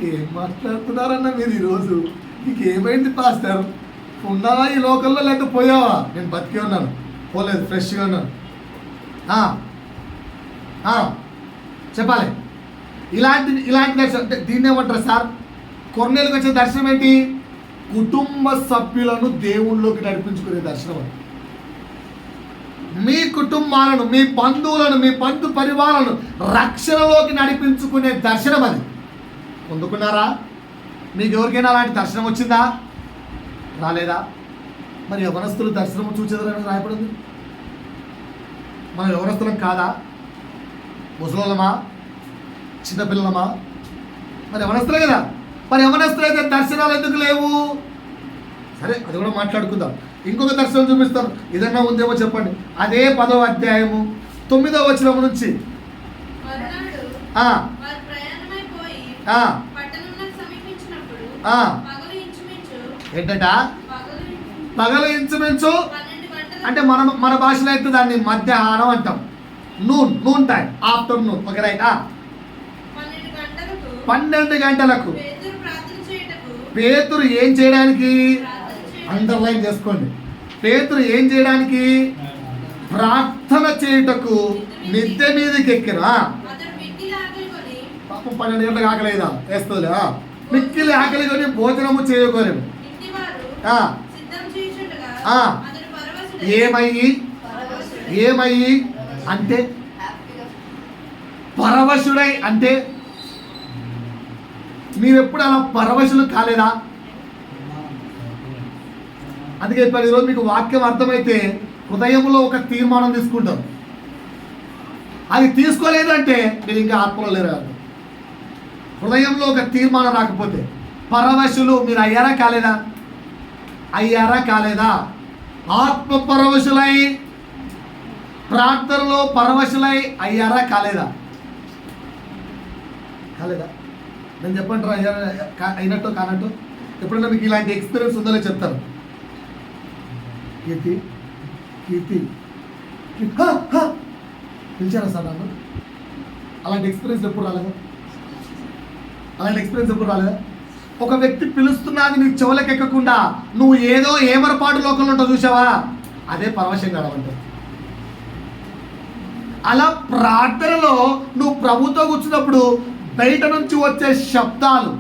ఏం మాట్లాడుతున్నారన్నా మీరు ఈరోజు? నీకు ఏమైంది పాస్టర్? ఉన్నావా ఈ లోకల్లో లేకపోతే పోయావా? నేను బతికే ఉన్నాను, పోలేదు, ఫ్రెష్గా ఉన్నాను. చెప్పాలి. ఇలాంటి దర్శనం అంటే దీన్ని ఏమంటారు సార్? కొర్నేలుకి వచ్చే దర్శనం ఏంటి? కుటుంబ సభ్యులను దేవుళ్ళలోకి నడిపించుకునే దర్శనం అది. మీ కుటుంబాలను, మీ బంధువులను, మీ బంధు పరివారాలను రక్షణలోకి నడిపించుకునే దర్శనం అది. పొందుకున్నారా? మీకు ఎవరికైనా అలాంటి దర్శనం వచ్చిందా? రాలేదా? మరి యవనస్తులు దర్శనం చూచేదని రాయపడింది. మనం యవనస్తులం కాదా? ముసలోళ్ళమా? చిన్నపిల్లలమా? మరి యవనస్తులే కదా. మరి యవనస్తులైతే దర్శనాలు ఎందుకు లేవు? సరే, అది కూడా మాట్లాడుకుందాం. ఇంకొక దర్శనం చూపిస్తాను. ఏదన్నా ఉందేమో చెప్పండి. అదే 10వ అధ్యాయము 9వ వచనం నుంచి. ఏంటట? పగలు ఇంచుమించు అంటే మన భాషలో అయితే దాన్ని మధ్యాహ్నం అంటాం. Noon time, afternoon. Okay, right. 12 గంటలకు పేతురు ఏం చేయడానికి? అండర్లైన్ చేసుకోండి. పేతురు ఏం చేయడానికి? ప్రార్థన చేయుటకు మిద్దె మీదకి ఎక్కిరా. పాపం 12 గంటలకు ఆకలేదా? వేస్తుందిలే. మిక్కిలి ఆకలి కొని భోజనము చేయకోలేము. ఏమయ్యి ఏమయ్యి అంటే పరవశుడై అంటే మీరెప్పుడు అలా పరవశులు కాలేదా? అందుకే ఇప్పుడు ఈరోజు మీకు వాక్యం అర్థమైతే హృదయంలో ఒక తీర్మానం తీసుకుంటాం. అది తీసుకోలేదు అంటే మీరు ఇంకా ఆత్మలో లేరు కాదు. హృదయంలో ఒక తీర్మానం రాకపోతే పరవశులు మీరు అయ్యారా కాలేదా? అయ్యారా కాలేదా? ఆత్మ పరవశులై ప్రార్థనలో పరవశులై అయ్యారా కాలేదా? కాలేదా? నేను చెప్పంటారా అయ్యారా అయినట్టు కానట్టు? ఎప్పుడైనా మీకు ఇలాంటి ఎక్స్పీరియన్స్ ఉందో చెప్తారు. కీర్తి కీర్తి పిలిచారా సార్ నన్ను? అలాంటి ఎక్స్పీరియన్స్ ఎప్పుడు రాలేదా? అలాంటి ఎక్స్పీరియన్స్ ఎప్పుడు రాలేదా? ఒక వ్యక్తి పిలుస్తున్నది నీకు చెవులకు ఎక్కకుండా నువ్వు ఏదో ఏమరపాటు లోకంలో ఉంటావు చూసావా? అదే పరవశం కావడం. అలా ప్రార్థనలో నువ్వు ప్రభుతో కూర్చున్నప్పుడు బయట నుంచి వచ్చే శబ్దాలు,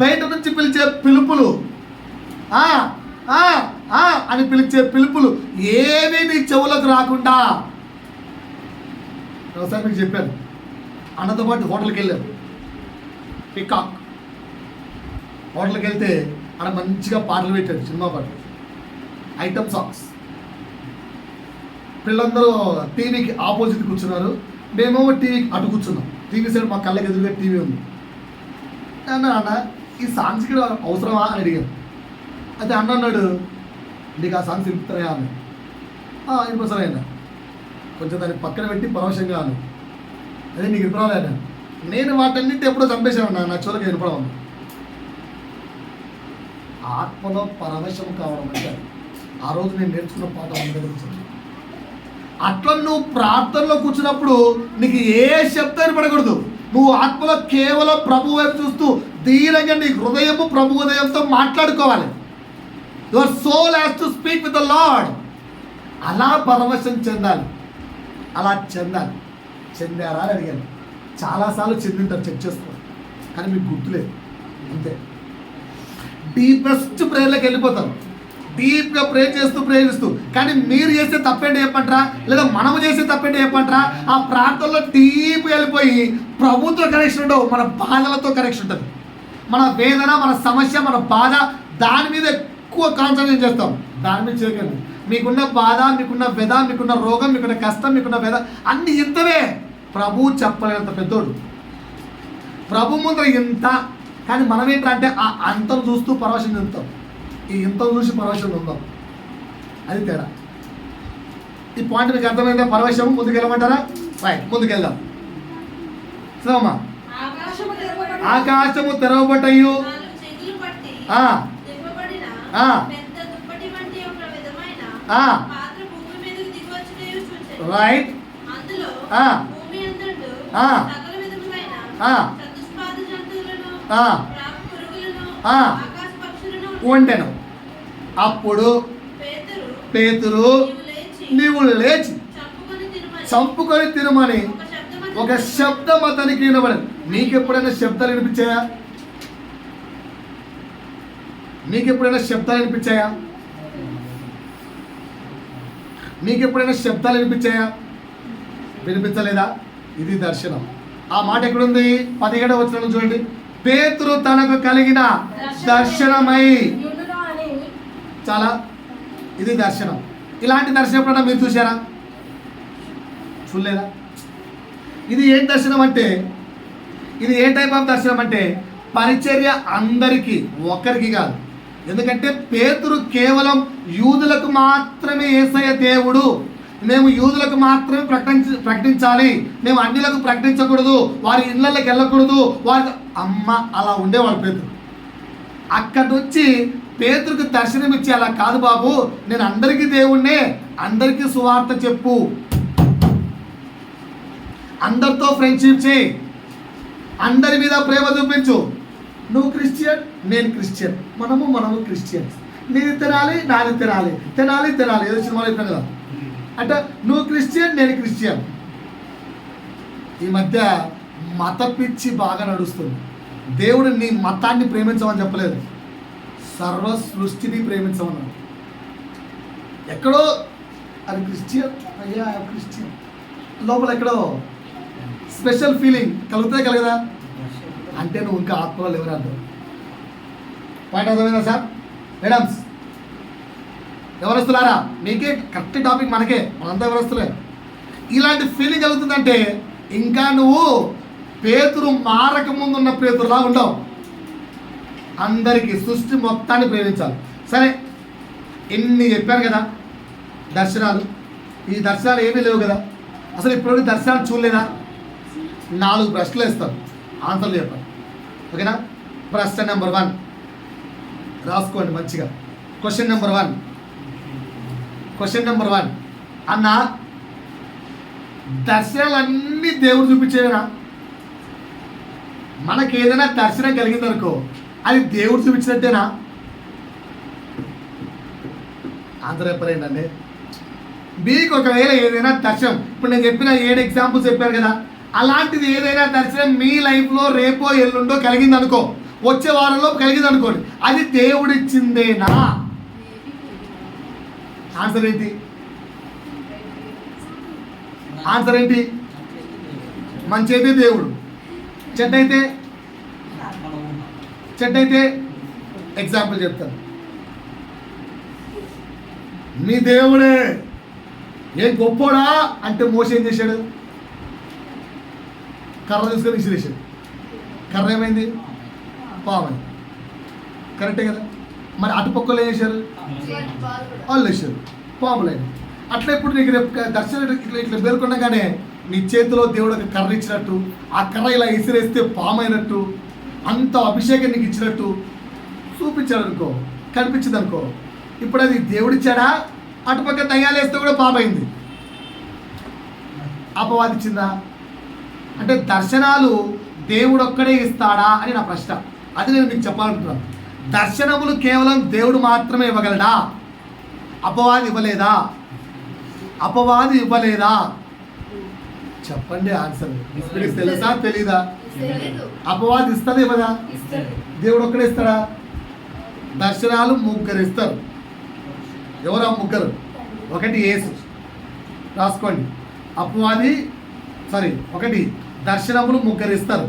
బయట నుంచి పిలిచే పిలుపులు, అని పిలిచే పిలుపులు ఏమీ నీ చెవులకు రాకుండా. ఒకసారి మీకు చెప్పాను, అన్నతో పాటు హోటల్కి వెళ్ళాను, పికాక్ హోటల్కి వెళ్తే అక్కడ మంచిగా పాటలు పెట్టాడు, సినిమా పాటలు, ఐటమ్ సాంగ్స్. పిల్లలందరూ టీవీకి ఆపోజిట్ కూర్చున్నారు, మేమేమో టీవీకి అటు కూర్చున్నాం. టీవీ సైడ్ మా కళ్ళకి ఎదురుగా టీవీ ఉంది. అన్న ఈ సాంగ్స్ కూడా అవసరమా అని అడిగాను. అయితే అన్న అన్నాడు, నీకు ఆ సాంగ్స్ వినిపిస్తాయా అని. వినిపిస్తాయన్నా, కొంచెం దాన్ని పక్కన పెట్టి పరవశంగా అను. అదే నీకు వినపడాలి. నేను వాటన్నింటి ఎప్పుడో చంపేశాను, నా చోలకి వినపడవు. ఆత్మలో పరవశం కావడం అంటే ఆ రోజు నేను నేర్చుకున్న పాట మన దగ్గర వచ్చింది. అట్లా నువ్వు ప్రార్థనలో కూర్చున్నప్పుడు నీకు ఏ శబ్దం వినపడకూడదు. నువ్వు ఆత్మలో కేవలం ప్రభు వైపు చూస్తూ ధీరంగా నీ హృదయము ప్రభు హృదయంతో మాట్లాడుకోవాలి. Your soul has to speak with the Lord. అలా పరవశం చెందాలి, అలా చెందాలి. చెందారా అని అడిగాను. చాలాసార్లు చెందింటారు, చెక్ చేసుకోవాలి, కానీ మీకు గుర్తులేదు అంతే. డీపెస్ట్ ప్రేయర్లోకి వెళ్ళిపోతారు, డీప్గా ప్రే చేస్తూ ప్రేరిస్తూ. కానీ మీరు చేసే తప్పేంటి చెప్పంటారా, లేదా మనము చేసే తప్పేంటి చెప్పంటారా? ఆ ప్రార్థనలో డీప్గా వెళ్ళిపోయి ప్రభుత్వ కనెక్షన్ ఉండవు, మన బాధలతో కనెక్షన్ ఉంటుంది. మన వేదన, మన సమస్య, మన బాధ, దాని మీద ఎక్కువ కాన్సన్ట్రేట్ చేస్తాం. దాని మీద చేయకండి. మీకున్న బాధ, మీకున్న వ్యధ, మీకున్న రోగం, మీకున్న కష్టం, మీకున్న వ్యధ అన్నీ ఇంతవే. ప్రభు చెప్పలేనంత పెద్దోడు, ప్రభు ముందర ఇంత. కానీ మనం ఏంటంటే ఆ అంతం చూస్తూ పరవశం చెందుతాం, ఈ ఇంతం చూసి పరవశం ఉందాం. అది తేడా. ఈ పాయింట్ మీకు అర్థమైందా? పరవశం ముందుకు వెళ్ళమంటారా? రైట్, ముందుకెళ్దాం. సోమా, ఆకాశము తెరవబట్టయు రైట్, వండెను. అప్పుడు పేతురు నీవు లేచి చంపుకొని తినమని ఒక శబ్దం అతనికి వినబడింది. మీకు ఎప్పుడైనా శబ్దాలు వినిపించాయా? మీకు ఎప్పుడైనా శబ్దాలు వినిపించాయా? మీకు ఎప్పుడైనా శబ్దాలు వినిపించాయా? వినిపించలేదా? ఇది దర్శనం. ఆ మాట ఎక్కడుంది? 17వ వచనం చూడండి. పేతురు తనకు కలిగిన దర్శనమై. చాలా, ఇది దర్శనం. ఇలాంటి దర్శనం ఎప్పుడన్నా మీరు చూసారా? చూడలేదా? ఇది ఏం దర్శనం అంటే, ఇది ఏ టైప్ ఆఫ్ దర్శనం అంటే పరిచర్య అందరికీ, ఒక్కరికి కాదు. ఎందుకంటే పేతురు కేవలం యూదులకు మాత్రమే యేసయ్య దేవుడు, మేము యూదులకు మాత్రమే ప్రకటించాలి, మేము అన్యులకు ప్రకటించకూడదు, వారి ఇళ్ళకి వెళ్ళకూడదు, వారి అమ్మ అలా ఉండేవాడు పేతురు. అక్కడి నుంచి పేతురుకు దర్శనం ఇచ్చి, అలా కాదు బాబు, నేను అందరికీ దేవుణ్ణే, అందరికీ సువార్త చెప్పు, అందరితో ఫ్రెండ్షిప్ చేయి, అందరి మీద ప్రేమ చూపించు. నువ్వు క్రిస్టియన్, నేను క్రిస్టియన్, మనము క్రిస్టియన్స్, నేను తినాలి, నాది తినాలి. ఏదో సినిమాలో చెప్పాను కదా. అంటే నువ్వు క్రిస్టియన్, నేను క్రిస్టియన్. ఈ మధ్య మత పిచ్చి బాగా నడుస్తుంది. దేవుడు నీ మతాన్ని ప్రేమించమని చెప్పలేదు, సర్వ సృష్టిని ప్రేమించమన్నాడు. ఎక్కడో అది క్రిస్టియన్, అయ్యా క్రిస్టియన్ లోపల ఎక్కడో స్పెషల్ ఫీలింగ్ కలుగుతాయి కలగదా? అంటే నువ్వు ఇంకా ఆత్మలో లేవని అర్థం. పాయింట్ అర్థమైందా సార్? మేడమ్స్ ఎవరొస్తున్నారా? మీకే కరెక్ట్ టాపిక్, మనంతా ఎవరొస్తులే. ఇలాంటి ఫీలింగ్ కలుగుతుందంటే ఇంకా నువ్వు పేతురు మారక ముందు ఉన్న పేతురులా ఉండవు. అందరికీ సృష్టి మొత్తాన్ని ప్రేమించాలి. సరే, ఎన్ని చెప్పాను కదా దర్శనాలు. ఈ దర్శనాలు ఏమీ లేవు కదా, అసలు ఇప్పుడు దర్శనాలు చూడలేదా? 4 ప్రశ్నలు ఇస్తాను, ఆన్సర్లు చెప్పాలి. ఓకేనా? ప్రశ్న నెంబర్ 1 రాసుకోండి మంచిగా. క్వశ్చన్ నెంబర్ 1 అన్న, దర్శనాలన్నీ దేవుడు చూపించేనా? మనకి ఏదైనా దర్శనం కలిగిందనుకో అది దేవుడు చూపించినట్టేనా? ఆన్సర్ చెప్పలేండి. మీకు ఒకవేళ ఏదైనా దర్శనం, ఇప్పుడు నేను చెప్పిన 7 ఎగ్జాంపుల్స్ చెప్పాను కదా, అలాంటిది ఏదైనా దర్శనం మీ లైఫ్లో రేపో ఎల్లుండో కలిగిందనుకో, వచ్చే వారంలో కలిగిందనుకోండి, అది దేవుడిచ్చిందేనా? ఆన్సర్ ఏంటి? మంచి అయితే దేవుడు, చెడ్డ అయితే ఎగ్జాంపుల్ చెప్తాను. మీ దేవుడే ఏం గొప్పోడా అంటే మోసే ఏం చేశాడు? కర్ర తీసుకొని విసిరేశాడు. కర్ర ఏమైంది? పామైంది. కరెక్టే కదా? మరి అటుపక్కలు ఏం చేశారు? వాళ్ళు వేశారు, పాములైన. అట్లా ఇప్పుడు నీకు దర్శనం ఇట్లా పేర్కొనగానే నీ చేతిలో దేవుడు ఒక కర్ర ఇచ్చినట్టు, ఆ కర్ర ఇలా విసిరేస్తే పామైనట్టు, అంత అభిషేకం నీకు ఇచ్చినట్టు చూపించాడు అనుకో, కనిపించింది అనుకో. ఇప్పుడు అది దేవుడిచ్చాడా? అటుపక్క దయ్యాలు వేస్తే కూడా పామైంది. అపవాదిచ్చిందా? అంటే దర్శనాలు దేవుడు ఒక్కడే ఇస్తాడా అని నా ప్రశ్న. అది నేను మీకు చెప్పాలనుకుంటున్నాను. దర్శనములు కేవలం దేవుడు మాత్రమే ఇవ్వగలడా? అపవాది ఇవ్వలేదా? చెప్పండి ఆన్సర్. మీకు తెలుసా తెలీదా? అపవాది ఇస్తుంది ఇవ్వదా? దేవుడు ఒక్కడే ఇస్తాడా? దర్శనాలు 3 ఇస్తారు. ఎవరు ఆ 3? 1 యేసు, రాసుకోండి. అపవాది 1 దర్శనములు 3 ఇస్తారు.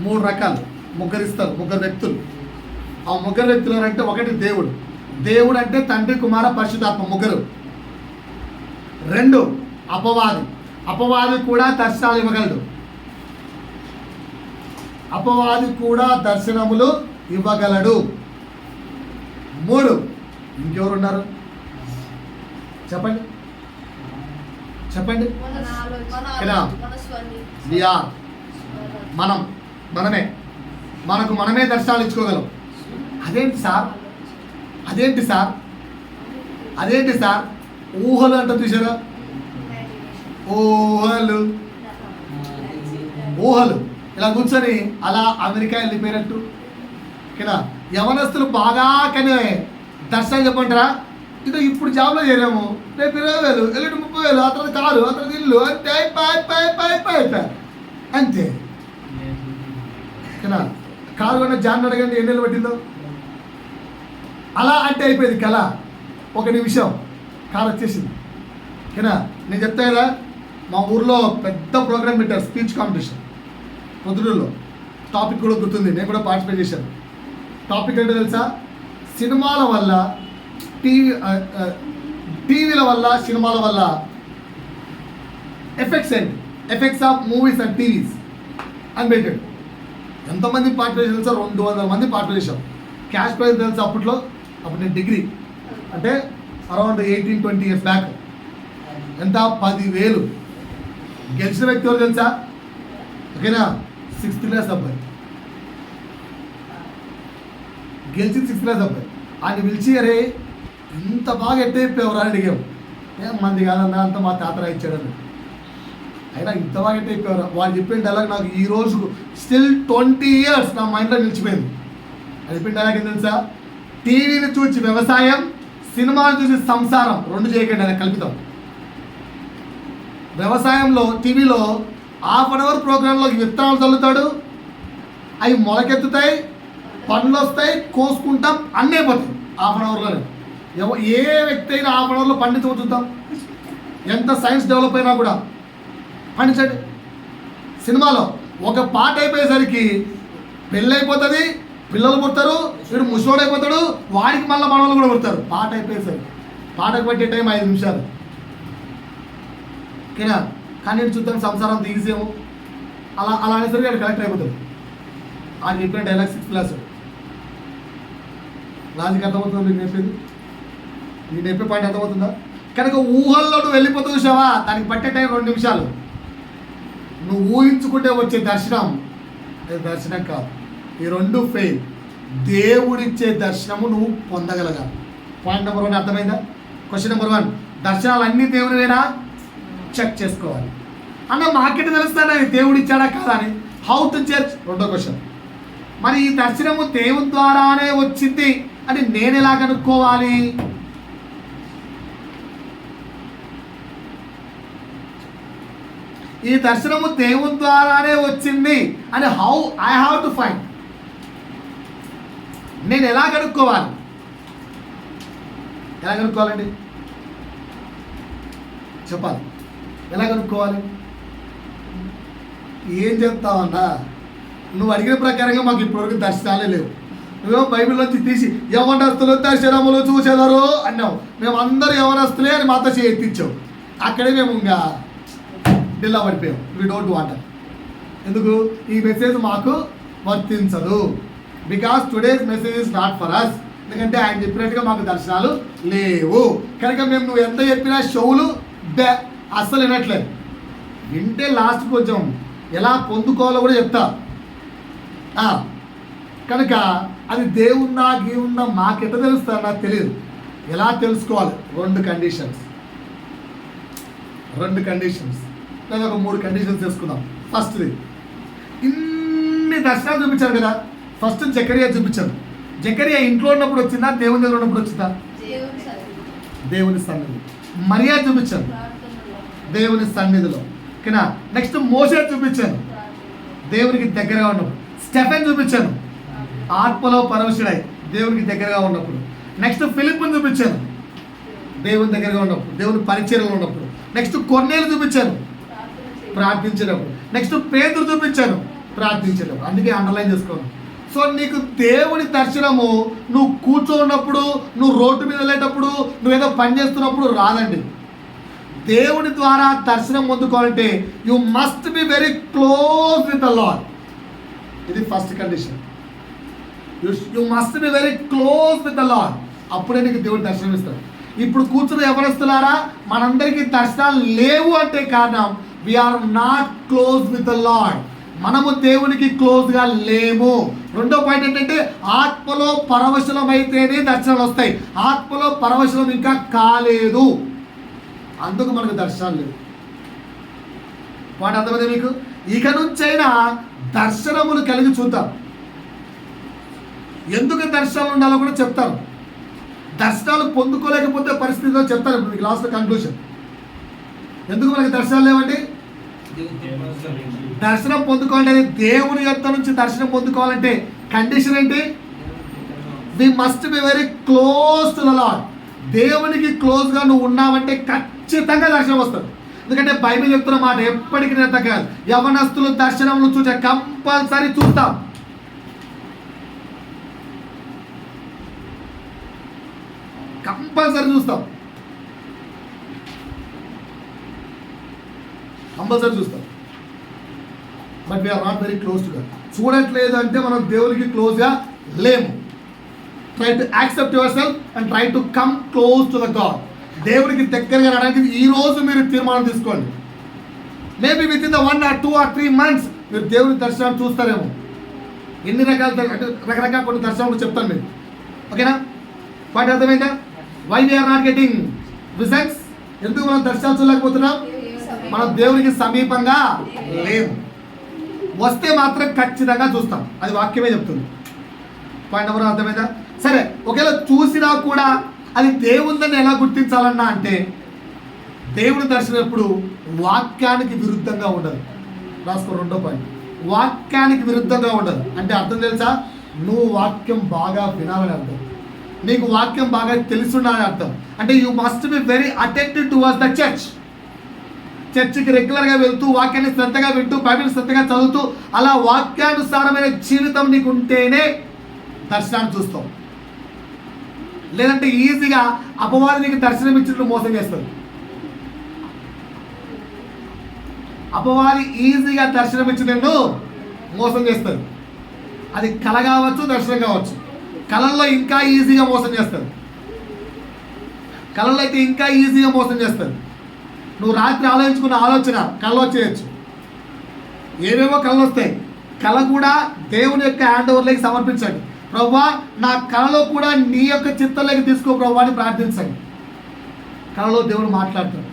3 రకాలు 3 ఇస్తారు, 3 వ్యక్తులు. ఆ 3 వ్యక్తులు అంటే 1 దేవుడు అంటే తండ్రి, కుమార, పరిశుద్ధాత్మ 3. 2 అపవాది కూడా దర్శనాలు ఇవ్వగలడు. అపవాది కూడా దర్శనములు ఇవ్వగలడు. 3 ఇంకెవరు ఉన్నారు? చెప్పండి. మనమే దర్శనాలు ఇచ్చుకోగలం. అదేంటి సార్ ఊహలు అంట, చూసారా? ఊహలు ఇలా కూర్చొని అలా అమెరికా వెళ్ళిపోయినట్టు. ఓకేనా? యవనస్తులు బాగా కానీ దర్శనం చెప్పంటారా? ఇదో ఇప్పుడు జాబ్లో చేరాము, రేపు 20,000, ఎల్లుండి 30,000, ఆ తర్వాత కారు, ఆ తర్వాత ఇల్లు, అంటే అంతే. ఓకేనా? కారు కొన్న జాన్ అడగండి ఎన్ని నెలలు పట్టిందో. అలా అంటే అయిపోయింది కళ. 1 నిమిషం కారు వచ్చేసింది. ఓకేనా? నేను చెప్తా కదా, మా ఊర్లో పెద్ద ప్రోగ్రామ్ పెట్టారు, స్పీచ్ కాంపిటీషన్ పొద్దుటూరులో. టాపిక్ కూడా గుర్తుంది, నేను కూడా పార్టిసిపేట్ చేశాను. టాపిక్ ఏంటో తెలుసా? సినిమాల వల్ల, టీవీల వల్ల, సినిమాల వల్ల effects of movies and TVs అని పెట్టాడు. ఎంతమంది పార్టిసిపేట్ తెలుసా? 200 మంది పార్టిసిపేట్ చేశాం. క్యాష్ ప్రైజ్ తెలుసా? అప్పుడు నేను డిగ్రీ, అంటే అరౌండ్ 18-20 years బ్యాక్. ఎంత? 10,000. గెలిచిన వ్యక్తి ఎవరు తెలుసా? ఓకేనా? 6th class అబ్బాయి గెలిచింది. 6th class అబ్బాయి. ఆయన పిలిచి, అరే ఇంత బాగా ఎట్టయిపోయావు అని అడిగాం. మంది కాదన్నా, అంత మా తాత ఇచ్చాడని. అయినా ఇంత బాగా ఎట్టయిపోయారు. వాడు చెప్పిన డైలాగ్ నాకు ఈ రోజుకు స్టిల్ 20 years నా మైండ్లో నిలిచిపోయింది. అది చెప్పిన డైలాగ్ ఏం తెలుసా? టీవీని చూసి వ్యవసాయం, సినిమాను చూసి సంసారం 2 చేయకండి అని కల్పితాం. వ్యవసాయంలో టీవీలో 1/2 hour ప్రోగ్రాంలో విత్తనాలు చల్లుతాడు, అవి మొలకెత్తుతాయి, పండ్లు వస్తాయి, కోసుకుంటాం, అన్నీ అయిపోతాయి 1/2 hourలోనే. ఏ వ్యక్తి అయినా హాఫ్ అన్ అవర్లో పండించవచ్చు చూద్దాం. ఎంత సైన్స్ డెవలప్ అయినా కూడా పండించండి. సినిమాలో ఒక పాట అయిపోయేసరికి పెళ్ళి అయిపోతుంది, పిల్లలు పుడతారు, వీడు ముసలోడు అయిపోతాడు, వాడికి మళ్ళీ మనవలు కూడా పుడతారు. పాట అయిపోయేసరికి పాటకు పట్టే టైం 5 నిమిషాలు. ఓకేనా? కానీ చూద్దాం సంసారం అంత ఈజీ ఏమో. అలా అనేసరికి వాడు కరెక్ట్ అయిపోతాడు. ఆయన చెప్పిన డైలాగ్ 6 క్లాస్ లాజిక్ అర్థమవుతుందా? మీకు చెప్పేది నేను చెప్పే పాయింట్ అర్థమవుతుందా? కనుక ఊహల్లో నువ్వు వెళ్ళిపోతావు చూసావా, దానికి పట్టే టైం 2 నిమిషాలు. నువ్వు ఊహించుకుంటే వచ్చే దర్శనం అది దర్శనం కాదు. ఈ 2 ఫెయిల్. దేవుడిచ్చే దర్శనము నువ్వు పొందగలగాలి. పాయింట్ నెంబర్ 1 అర్థమైందా? క్వశ్చన్ నెంబర్ 1, దర్శనాలు అన్నీ దేవునివేనా చెక్ చేసుకోవాలి. అన్న మాకెట్ తెలుస్తానా దేవుడు ఇచ్చాడా కాదా అని. How to judge? 2వ క్వశ్చన్. మరి ఈ దర్శనము దేవుని ద్వారానే వచ్చింది అని నేను ఎలా కనుక్కోవాలి? ఈ దర్శనము దేవుని ద్వారానే వచ్చింది అని how I have to find. నేను ఎలా కనుక్కోవాలి? ఎలా కనుక్కోవాలండి? చెప్పాలి. ఎలా కనుక్కోవాలి? ఏం చెప్తావన్నా, నువ్వు అడిగిన ప్రకారంగా మాకు ఇప్పటివరకు దర్శనాలే లేవు. నువ్వేమో బైబిల్లోంచి తీసి యవనస్తులు దర్శనములు చూసేదారు అన్నావు. మేము అందరూ యవనస్తులే అని మాతో ఎత్తిచ్చావు. అక్కడే మేము ఇంకా డిల్లా పడిపోయాం. We don't want. ఎందుకు? ఈ మెసేజ్ మాకు వర్తించదు. Because today's message is not for us. ఎందుకంటే ఆయన చెప్పినట్టుగా మాకు దర్శనాలు లేవు. కనుక మేము నువ్వు ఎంత చెప్పినా షోలు అస్సలు వినట్లేదు. వింటే లాస్ట్ కొంచెం ఎలా పొందుకోవాలో కూడా చెప్తా. కనుక అది దేవున్నా గీవున్నా మాకెట్ట తెలుస్తా నాకు తెలియదు. ఎలా తెలుసుకోవాలి? 2 కండిషన్స్. లేదా ఒక 3 కండిషన్స్ తీసుకుందాం. ఫస్ట్ది, ఇన్ని దర్శనాలు చూపించారు కదా. ఫస్ట్ జకరియా చూపించారు. జకరియా ఇంట్లో ఉన్నప్పుడు వచ్చిందా, దేవుని దగ్గర ఉన్నప్పుడు వచ్చిందా? దేవుని సన్నిధి. మరియా చూపించారు దేవుని సన్నిధిలో. ఓకేనా? నెక్స్ట్ మోషే చూపించాను దేవునికి దగ్గరగా ఉన్నప్పుడు. స్టెఫెన్ చూపించాను ఆత్మలో పరవశుడై దేవునికి దగ్గరగా ఉన్నప్పుడు. నెక్స్ట్ ఫిలిప్ని చూపించాను దేవుని దగ్గరగా ఉన్నప్పుడు, దేవుని పరిచర్యలో ఉన్నప్పుడు. నెక్స్ట్ కొర్నేలు చూపించాను ప్రార్థించేటప్పుడు. నెక్స్ట్ పేతురు చూపించాను ప్రార్థించేటప్పుడు. అందుకే అండర్లైన్ చేసుకోను. సో నీకు దేవుని దర్శనము నువ్వు కూర్చోన్నప్పుడు, నువ్వు రోడ్డు మీద వెళ్ళేటప్పుడు, నువ్వేదో పని చేస్తున్నప్పుడు రాదండి. దేవుని ద్వారా దర్శనం పొందుకోవాలంటే you must be very close with the lord. ఇది first condition. You must be very close with the lord. అప్పుడే నీకు దేవుడు దర్శనం ఇస్తాడు. ఇప్పుడు కూర్చుని ఎవరొస్తున్నారా? మనందరికీ దర్శనాలు లేవు అంటే కారణం we are not close with the Lord. మనము దేవునికి క్లోజ్గా లేము. 2వ పాయింట్ ఏంటంటే ఆత్మలో పరవశనం అయితేనే దర్శనాలు వస్తాయి. ఆత్మలో పరవశనం ఇంకా కాలేదు, అందుకు మనకు దర్శనాలు లేవు. పాయింట్ అర్థమైంది మీకు? ఇక నుంచైనా దర్శనములు కలిగి చూద్దాం. ఎందుకు దర్శనాలు ఉండాలో కూడా చెప్తాను. దర్శనాలు పొందుకోలేకపోతే పరిస్థితిలో చెప్తాను. ఇప్పుడు మీకు లాస్ట్ కంక్లూషన్. ఎందుకు మనకి దర్శనాలు లేవండి? దర్శనం పొందుకోవాలంటే, దేవుని యొక్క నుంచి దర్శనం పొందుకోవాలంటే కండిషన్ ఏంటి? We must be very close to the Lord. దేవునికి క్లోజ్గా నువ్వు ఉన్నావంటే ఖచ్చితంగా దర్శనం వస్తుంది. ఎందుకంటే బైబిల్ చెప్తున్న మాట ఎప్పటికీ నిరంత కాదు. యవనస్తులు దర్శనములు చూసే కంపల్సరీ చూస్తాం. కంపల్సరీ చూస్తాం. But we are not very close to God. చూడట్లేదు అంటే మనం దేవునికి క్లోజ్గా లేము. Try to accept yourself and try to come close to the God. దేవునికి దగ్గరగా రావడానికి ఈరోజు మీరు తీర్మానం తీసుకోండి. Maybe within the 1 or 2 or 3 months మీరు దేవుని దర్శనాలు చూస్తారేమో. ఎన్ని రకాల అంటే రకరకాల కొన్ని దర్శనాలు చెప్తాను మీరు. ఓకేనా? పాయింట్ అర్థమైందా? Why we are not getting visions? ఎందుకు మనం దర్శనాలు చూడలేకపోతున్నాం? మనం దేవునికి సమీపంగా లేము. వస్తే మాత్రం ఖచ్చితంగా చూస్తాం. అది వాక్యమే చెప్తుంది. పాయింట్ నెంబర్ అర్థమైందా? సరే, ఒకవేళ చూసినా కూడా అది దేవుందని ఎలా గుర్తించాలన్నా అంటే దేవుని దర్శనం ఎప్పుడు వాక్యానికి విరుద్ధంగా ఉండదు. రాసుకో 2వ పాయింట్. వాక్యానికి విరుద్ధంగా ఉండదు అంటే అర్థం తెలుసా? నువ్వు వాక్యం బాగా వినాలని అర్థం. నీకు వాక్యం బాగా తెలుసుండాలని అర్థం. అంటే you must be very attentive towards the church. చర్చికి రెగ్యులర్గా వెళ్తూ వాక్యాన్ని శ్రద్ధగా వింటూ బైబిల్ శ్రద్ధగా చదువుతూ అలా వాక్యానుసారమైన జీవితం నీకు ఉంటేనే దర్శనాన్ని చూస్తావు. లేదంటే ఈజీగా అపవాది నీకు దర్శనం ఇచ్చినట్టు మోసం చేస్తుంది. అపవాది ఈజీగా దర్శనం ఇచ్చి నిన్ను మోసం చేస్తుంది. అది కల కావచ్చు, దర్శనం కావచ్చు. కళల్లో ఇంకా ఈజీగా మోసం చేస్తుంది. కళల్లో అయితే ఇంకా ఈజీగా మోసం చేస్తుంది. నువ్వు రాత్రి ఆలోచించుకున్న ఆలోచన కళలో చేయొచ్చు. ఏవేవో కళలు వస్తాయి. కళ కూడా దేవుని యొక్క హ్యాండ్ ఓవర్లోకి సమర్పించండి. ప్రభువా నా కళలో కూడా నీ యొక్క చిత్తంలోకి తీసుకో ప్రభువా అని ప్రార్థించండి. కళలో దేవుడు మాట్లాడతాడు.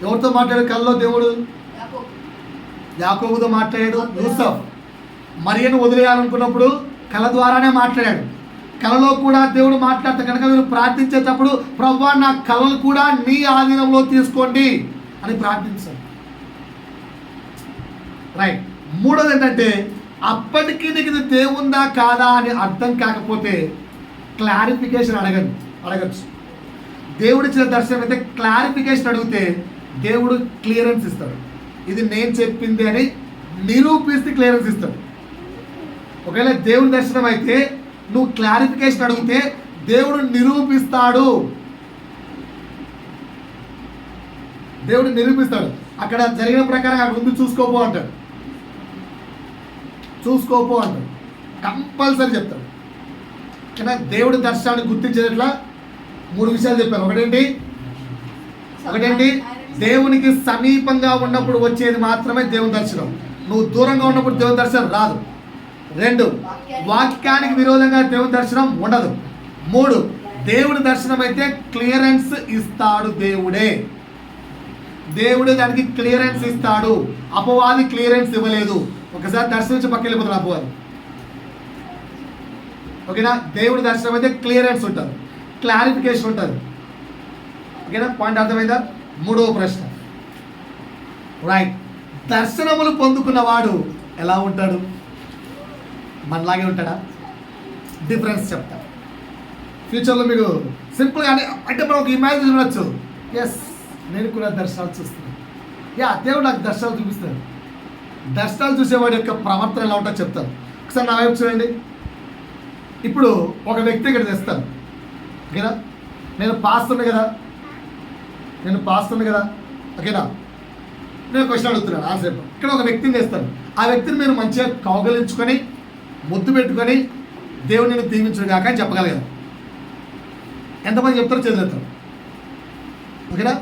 ఎవరితో మాట్లాడాడు కళలో దేవుడు? యాకోబుతో మాట్లాడాడు. యూసఫ్ మరియను వదిలేయాలనుకున్నప్పుడు కళ ద్వారానే మాట్లాడాడు. కళలో కూడా దేవుడు మాట్లాడతా కనుక మీరు ప్రార్థించేటప్పుడు ప్రభువా నా కళలు కూడా నీ ఆధీనంలో తీసుకోండి అని ప్రార్థించాడు. రైట్. మూడోది ఏంటంటే అప్పటికీ నీకు ఇది దేవుందా కాదా అని అర్థం కాకపోతే క్లారిఫికేషన్ అడగచ్చు. దేవుడిచ్చిన దర్శనం అయితే క్లారిఫికేషన్ అడిగితే దేవుడు క్లియరెన్స్ ఇస్తాడు. ఇది నేను చెప్పింది అని నిరూపిస్తే క్లియరెన్స్ ఇస్తాడు. ఒకవేళ దేవుడి దర్శనం అయితే నువ్వు క్లారిఫికేషన్ అడిగితే దేవుడు నిరూపిస్తాడు. దేవుడు నిరూపిస్తాడు. అక్కడ జరిగిన ప్రకారం అక్కడ ముందు చూసుకోపో అంటాడు. కంపల్సరీ చెప్తాడు. కానీ దేవుడి దర్శనాన్ని గుర్తించేట్లా 3 విషయాలు చెప్పాను. ఒకటేంటి దేవునికి సమీపంగా ఉన్నప్పుడు వచ్చేది మాత్రమే దేవుని దర్శనం. నువ్వు దూరంగా ఉన్నప్పుడు దేవుని దర్శనం రాదు. 2 వాక్యానికి విరోధంగా దేవుని దర్శనం ఉండదు. 3 దేవుడి దర్శనం అయితే క్లియరెన్స్ ఇస్తాడు. దేవుడే దానికి క్లియరెన్స్ ఇస్తాడు. అపవాది క్లియరెన్స్ ఇవ్వలేదు. ఒకసారి దర్శనించి పక్కకి వెళ్ళిపోతాడు అపవాది. ఓకేనా? దేవుడి దర్శనం అయితే క్లియరెన్స్ ఉంటుంది, క్లారిఫికేషన్ ఉంటుంది. ఓకేనా? పాయింట్ అర్థమైందా? 3వ ప్రశ్న. రైట్. దర్శనములు పొందుకున్నవాడు ఎలా ఉంటాడు? మనలాగే ఉంటాడా? డిఫరెన్స్ చెప్తా. ఫ్యూచర్లో మీకు సింపుల్గా అంటే మనం ఒక ఇమాజిన్ ఉండొచ్చు. ఎస్, నేను కూడా దర్శనాలు చూస్తున్నాను. దేవుడు నాకు దర్శనాలు చూపిస్తాడు. దర్శనాలు చూసేవాడి యొక్క ప్రవర్తన ఎలా ఉంటుందో చెప్తాను. ఒకసారి నా వైపు చూడండి. ఇప్పుడు ఒక వ్యక్తి ఇక్కడ తెస్తాను. ఓకేనా? నేను పాస్తుంది కదా. ఓకేనా? నేను క్వశ్చన్ అడుగుతున్నాను, ఆన్సర్. ఇక్కడ ఒక వ్యక్తిని తెస్తాను. ఆ వ్యక్తిని మీరు మంచిగా కౌగలించుకొని ముద్దు పెట్టుకొని దేవుడు నేను దీవించుడు కాక అని చెప్పగలిగాను. ఎంతమంది చెప్తారో చేతులెత్తారు. ఓకేనా?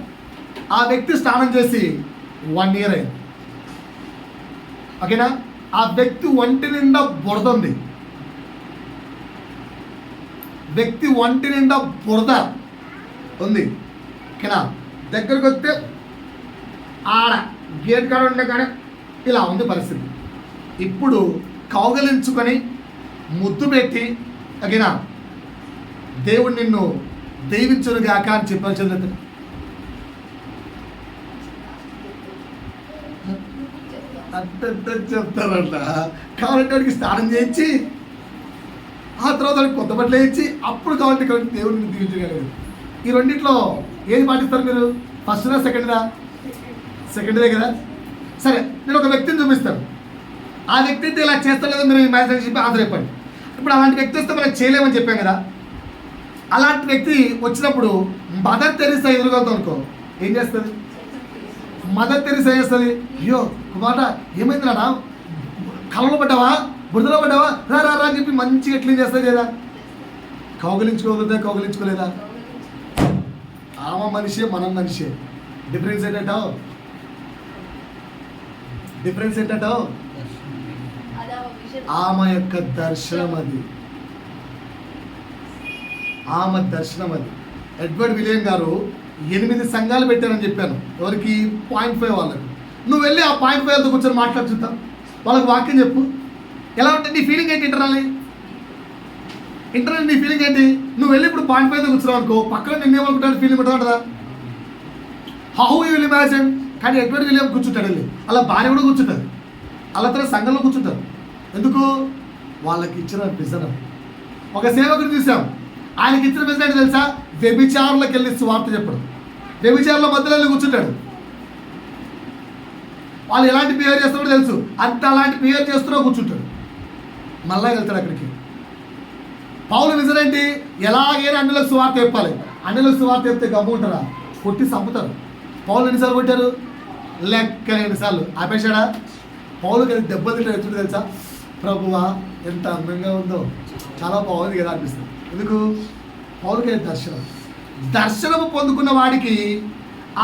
ఆ వ్యక్తి స్నానం చేసి 1 year అయింది. ఓకేనా? ఆ వ్యక్తి ఒంటి నిండా బురద ఉంది. ఓకేనా? దగ్గరకు వస్తే ఆడ గేట్ కాడ ఉండే కానీ ఇలా ఉంది పరిస్థితి. ఇప్పుడు కౌగలించుకొని ముద్దు పెట్టి ఓకేనా దేవుడు నిన్ను దీవించును గాక అని చెప్పాలి. చదువు అంత చెప్తారంట. కాబట్టి వాడికి స్నానం చేయించి ఆ తర్వాత వాడికి కొత్త బట్టలు వేయించి అప్పుడు కాబట్టి దేవుడిని దీవించగలరు. ఈ రెండిట్లో ఏది పాటిస్తారు మీరు? ఫస్ట్దా సెకండ్దా? సెకండ్దే కదా. సరే, నేను ఒక వ్యక్తిని చూపిస్తాను. ఆ వ్యక్తితో ఇలా చేస్తా లేదా మీరు మ్యారేజ్ చెప్పి ఆన్సర్ చెప్పండి. ఇప్పుడు అలాంటి వ్యక్తి వస్తే మనం చేయలేమని చెప్పాం కదా. అలాంటి వ్యక్తి వచ్చినప్పుడు మదర్ తెరీసా ఎదురుగలుగుతాం అనుకో, ఏం చేస్తుంది? మదర్ తెరీసా చేస్తుంది, అయ్యో మాట ఏమైంది నాడా, కళ్ళలో పడ్డావా, బురదలో పడ్డావా, రా రా అని చెప్పి మంచిగా క్లీన్ చేస్తుంది లేదా? కౌగలించుకోలేదా? ఆమె మనిషే, మనం మనిషే. డిఫరెన్స్ ఏంటంటో ఆమె యొక్క దర్శనం అది. ఎడ్వర్డ్ విలియం గారు 8 సంఘాలు పెట్టారని చెప్పాను. ఎవరికి? 0.5 వాళ్ళకి. నువ్వు వెళ్ళి ఆ 0.5 వాళ్ళతో కూర్చొని మాట్లాడి చూద్దాం. వాళ్ళకి వాక్యం చెప్పు. ఎలా ఉంటుంది నీ ఫీలింగ్ ఏంటి? ఇంటర్నల్ నీ ఫీలింగ్ ఏంటి? నువ్వు వెళ్ళి ఇప్పుడు 0.5తో కూర్చున్నావు అనుకో, పక్కన నిన్నేమనుకుంటాడు? ఫీలింగ్ ఉంటుందా? How you will imagine. కానీ ఎడ్వర్డ్ విలియం కూర్చుంటాడు వెళ్ళి, అలా భార్య కూడా కూర్చుంటారు, అలా తన సంఘంలో కూర్చుంటారు. ఎందుకు? వాళ్ళకి ఇచ్చిన విజన్. ఒక సేవకుడు చూసాం, ఆయనకి ఇచ్చిన బిజినెస్ ఏంటి తెలుసా? వ్యభిచారులకు వెళ్ళి సువార్త చెప్పడం. వ్యభిచారుల మధ్యలో వెళ్ళి కూర్చుంటాడు. వాళ్ళు ఎలాంటి బిహేవ్ చేస్తారో తెలుసు, అంత అలాంటి బిహేవ్ చేస్తున్నా కూర్చుంటాడు. మళ్ళా వెళ్తాడు అక్కడికి. పౌలు విజన్ ఏంటి? ఎలాగైనా అన్యులకు సువార్త చెప్పాలి. అన్యులకు సువార్త చెప్తే గమ్ము ఉంటారా? కొట్టి చంపుతారు. పౌలు ఎన్నిసార్లు కొట్టారు? లెక్కలేని సార్లు. ఆపేశాడా? పౌలుకి అది దెబ్బతింటే ఎత్తుడు తెలుసా? ప్రభువా ఎంత అందంగా ఉందో, చాలా బాగుంది కదా అనిపిస్తుంది. ఎందుకు? పౌలుకి దర్శనము పొందుకున్న వాడికి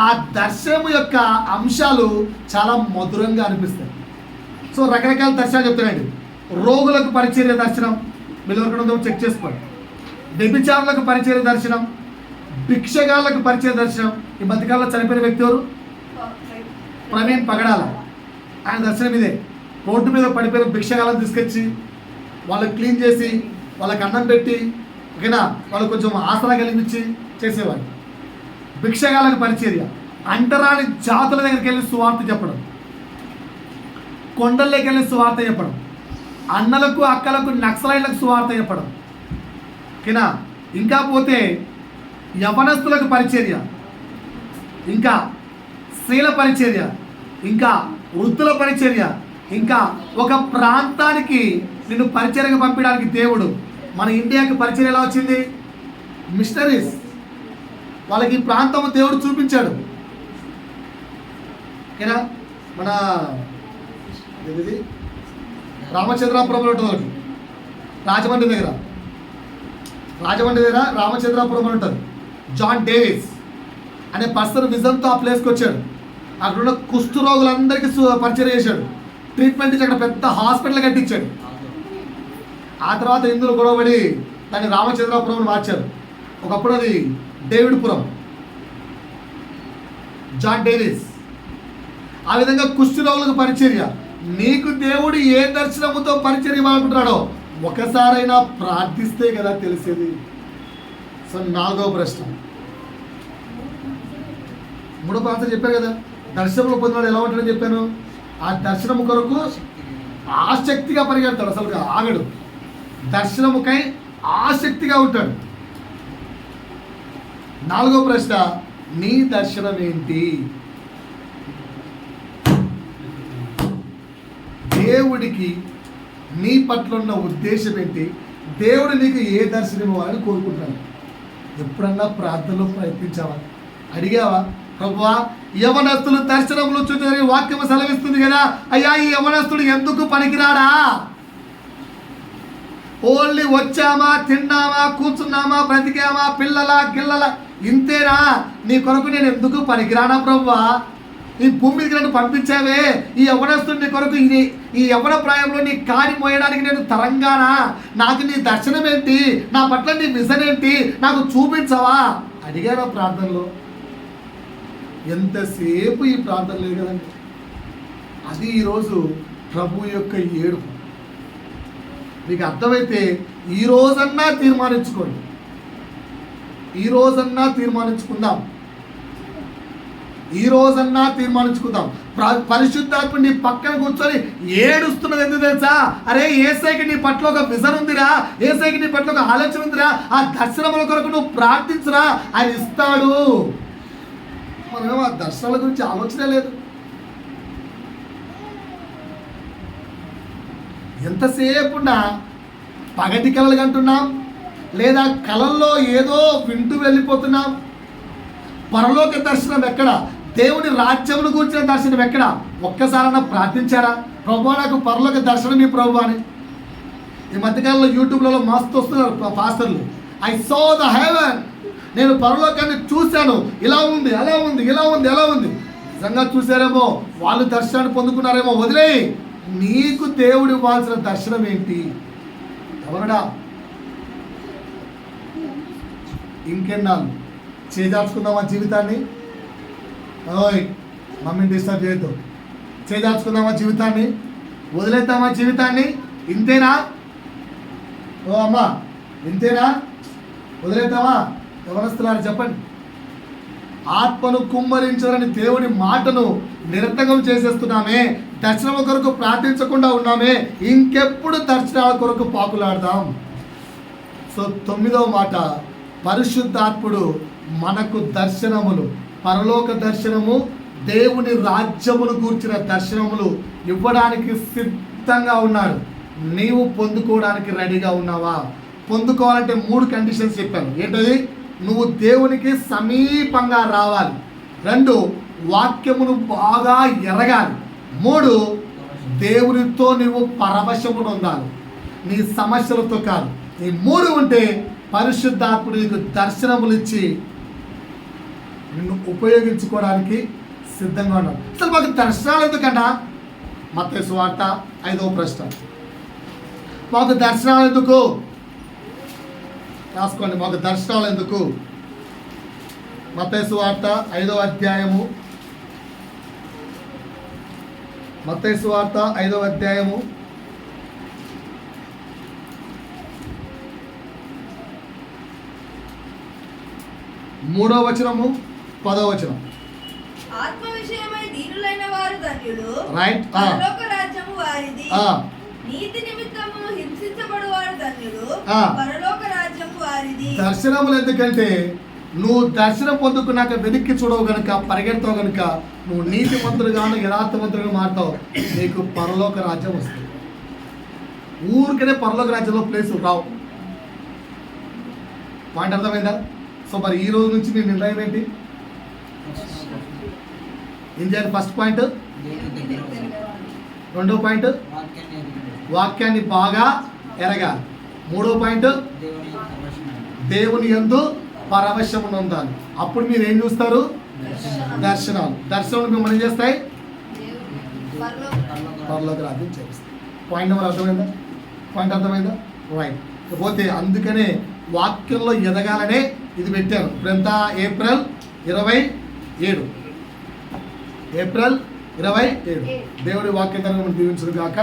ఆ దర్శనము యొక్క అంశాలు చాలా మధురంగా అనిపిస్తాయి. సో రకరకాల దర్శనాలు చెప్తానండి. రోగులకు పరిచర్య దర్శనం, మీరు ఎవరికైనా ఉందో చెక్ చేసుకోండి. వ్యభిచారులకు పరిచర్య దర్శనం, భిక్షగాళ్ళకు పరిచయ దర్శనం. ఈ మధ్యకాలంలో చనిపోయిన వ్యక్తి ఎవరు? ప్రవీణ్ పగడాల. ఆయన దర్శనం ఇదే. రోడ్డు మీద పడిపోయిన భిక్షగాళ్ళని తీసుకొచ్చి వాళ్ళకి క్లీన్ చేసి వాళ్ళకి అన్నం పెట్టి, ఓకేనా, వాళ్ళకి కొంచెం ఆసరా కలిగించి చేసేవాడు. భిక్షగాళ్ళకు పరిచర్య. అంటరాని జాతుల దగ్గరికి వెళ్ళి సువార్త చెప్పడం, కొండల్లోకి వెళ్ళి సువార్త చెప్పడం, అన్నలకు అక్కలకు నక్సలైట్లకు సువార్త చెప్పడం, ఓకేనా. ఇంకా పోతే యవనస్తులకు పరిచర్య, ఇంకా స్త్రీల పరిచర్య, ఇంకా వృద్ధుల పరిచర్య, ఇంకా ఒక ప్రాంతానికి నిన్ను పరిచర్యగా పంపించడానికి దేవుడు మన ఇండియాకి పరిచర్య ఎలా వచ్చింది? మిషనరీస్. వాళ్ళకి ఈ ప్రాంతం దేవుడు చూపించాడు. ఓకేనా. మన ఇది రామచంద్రాపురంలో ఉంటుంది ఒకటి, రాజమండ్రి దగ్గర రామచంద్రాపురం అని ఉంటుంది. జాన్ డేవిస్ అనే పర్సన్ విజన్తో ఆ ప్లేస్కి వచ్చాడు. అక్కడ ఉన్న కుష్టు రోగులందరికీ పరిచయం చేశాడు. ట్రీట్మెంట్ ఇచ్చి అక్కడ పెద్ద హాస్పిటల్ కట్టించాడు. ఆ తర్వాత ఇందులో గొడవపడి దాన్ని రామచంద్రాపురం మార్చారు. ఒకప్పుడు అది డేవిడ్పురం. John Davis. ఆ విధంగా కుష్టు రోగులకు పరిచర్య. నీకు దేవుడు ఏ దర్శనముతో పరిచర్య ఇవ్వాలనుకుంటున్నాడో ఒకసారైనా ప్రార్థిస్తే కదా తెలిసేది. సో 4వ ప్రశ్న. 3వ ఆన్సర్ చెప్పాను కదా, దర్శనములు పొందినాడు ఎలా ఉంటాడని చెప్పాను. ఆ దర్శనము కొరకు ఆసక్తిగా పరిగెడతాడు, అసలు ఆగడు. దర్శనముకై ఆసక్తిగా ఉంటాడు. 4వ ప్రశ్న, నీ దర్శనం ఏంటి? దేవుడికి నీ పట్ల ఉన్న ఉద్దేశం ఏంటి? దేవుడు నీకు ఏ దర్శనం ఇవ్వాలని కోరుకుంటున్నాడు? ఎప్పుడన్నా ప్రార్థనలో ప్రయత్నించావా? అడిగావా? ప్రభువా, యవనస్తులు దర్శనములు చూడాలని వాక్యము సెలవిస్తుంది కదా, అయ్యా ఈ యవనస్తుడు ఎందుకు పనికిరాడా? ఓన్లీ వచ్చామా, తిన్నామా, కూర్చున్నామా, బ్రతికామా, పిల్లల గిల్లల ఇంతేనా? నీ కొరకు నేను ఎందుకు పనికిరానా ప్రభువా? ఈ భూమి మీదకి నన్ను పంపించావే, ఈ యవనస్తుడిని కొరకు ఈ యవన ప్రాయంలో నీ కాడి మోయడానికి నేను తరంగానా? నాకు నీ దర్శనం ఏంటి? నా పట్ల నీ విజన్ ఏంటి? నాకు చూపించవా? అడిగాను ప్రార్థనలో. ఎంతసేపు ఈ ప్రార్థన లేదు కదండి. అది ఈరోజు ప్రభు యొక్క ఏడుపు. మీకు అర్థమైతే ఈ రోజన్నా తీర్మానించుకోండి. ఈ రోజన్నా తీర్మానించుకుందాం. పరిశుద్ధాత్మ నీ పక్కన కూర్చొని ఏడుస్తున్నది ఎందుకు తెలుసా? అరే యేసయ్యకి నీ పట్ల ఒక విజన్ ఉందిరా, యేసయ్యకి నీ పట్ల ఒక ఆలోచన ఉందిరా, ఆ దర్శనముల కొరకు నువ్వు ప్రార్థించురా, ఆయన ఇస్తాడు. మనం ఆ దర్శనాల గురించి ఆలోచనే లేదు. ఎంతసేపు పగటి కళలు కంటున్నాం, లేదా కళల్లో ఏదో వింటూ వెళ్ళిపోతున్నాం. పరలోక దర్శనం ఎక్కడ? దేవుని రాజ్యమును కూర్చున్న దర్శనం ఎక్కడ? ఒక్కసారైనా ప్రార్థించారా? ప్రభు నాకు పరలోక దర్శనం ఈ ప్రభు అని. ఈ మధ్యకాలంలో యూట్యూబ్లలో మస్తు వస్తున్నారు పాస్టర్లు. ఐ సా ద హెవెన్, నేను పరలోకాన్ని చూశాను, ఇలా ఉంది, అలా ఉంది, ఇలా ఉంది, ఎలా ఉంది. నిజంగా చూశారేమో, వాళ్ళు దర్శనాన్ని పొందుకున్నారేమో. వదిలేయి. నీకు దేవుడు ఇవ్వాల్సిన దర్శనం ఏంటి? ఎవరడా? ఇంకెన్నాళ్ళు చేజార్చుకుందామా జీవితాన్ని? ఓయ్ మమ్మీని డిస్టర్బ్ చేయొద్దు. చేజార్చుకుందామా జీవితాన్ని? వదిలేద్దామా జీవితాన్ని? ఇంతేనా? ఓ అమ్మా, ఇంతేనా? వదిలేద్దామా? యవనస్తులారా చెప్పండి. ఆత్మను కుమ్మరించాలని దేవుని మాటను నిరర్థకం చేసేస్తున్నామే. దర్శనం కొరకు ప్రార్థించకుండా ఉన్నామే. ఇంకెప్పుడు దర్శనాల కొరకు పాకులాడదాం? సో 9వ మాట, పరిశుద్ధాత్ముడు మనకు దర్శనములు, పరలోక దర్శనము, దేవుని రాజ్యమును గూర్చిన దర్శనములు ఇవ్వడానికి సిద్ధంగా ఉన్నాడు. నీవు పొందుకోవడానికి రెడీగా ఉన్నావా? పొందుకోవాలంటే 3 కండిషన్స్ చెప్పాను. ఏంటది? నువ్వు దేవునికి సమీపంగా రావాలి. 2, వాక్యమును బాగా ఎరగాలి. 3, దేవునితో నువ్వు పరవశమును ఉండాలి, నీ సమస్యలతో కాదు. ఈ 3 ఉంటే పరిశుద్ధాత్ముడు నీకు దర్శనములు ఇచ్చి నిన్ను ఉపయోగించుకోవడానికి సిద్ధంగా ఉన్నాడు. అసలు మాకు దర్శనాలు ఎందుకన్నా? మత్తయి సువార్త 5వ ప్రశ్న. మాకు దర్శనాలు ఎందుకు? రాసుకోండి, మాకు దర్శనాలు ఎందుకు? మత్తయి సువార్త 5వ అధ్యాయము, మత్తయి సువార్త 5వ అధ్యాయము 3వ వచనము 10వ వచనం. ఆత్మ విషయమై దీనులైన వారు ధన్యులు, రైట్. పరలోక రాజ్యము వారిది. నీతి నిమిత్తము హింసించబడువారు ధన్యులు, పరలోక రాజ్యము వారిది. దర్శనములు ఎందుకంటే నువ్వు దర్శనం పొందుకున్నాక వెనక్కి చూడవు కనుక, పరిగెడతావు కనుక నువ్వు నీతిమంతుడుగాను యథార్థవంతుడుగా మారుతావు, నీకు పరలోక రాజ్యం వస్తుంది. ఊరికనే పరలోక రాజ్యంలో ప్లేసులు రావు. పాయింట్ అర్థమైందా? సో మరి ఈ రోజు నుంచి నీ నిర్ణయం ఏంటి? ఏం చేయాలి? First point. 2వ పాయింట్, వాక్యాన్ని బాగా ఎరగాలి. 3వ పాయింట్, దేవుని యందు పరవశమును ఉండాలి. అప్పుడు మీరు ఏం చూస్తారు? దర్శనాలు. దర్శనాలు మిమ్మల్ని ఏం చేస్తాయి? పరలోక రాజ్యం చేస్తాయి. పాయింట్ నెంబర్ అర్థమైందా? పాయింట్ అర్థమైందా? రైట్. పోతే అందుకనే వాక్యంలో ఎదగాలనే ఇది పెట్టాను. ఇప్పుడెంత? ఏప్రిల్ 27. ఏప్రిల్ 27. దేవుడి వాక్యం దీవించును గాక.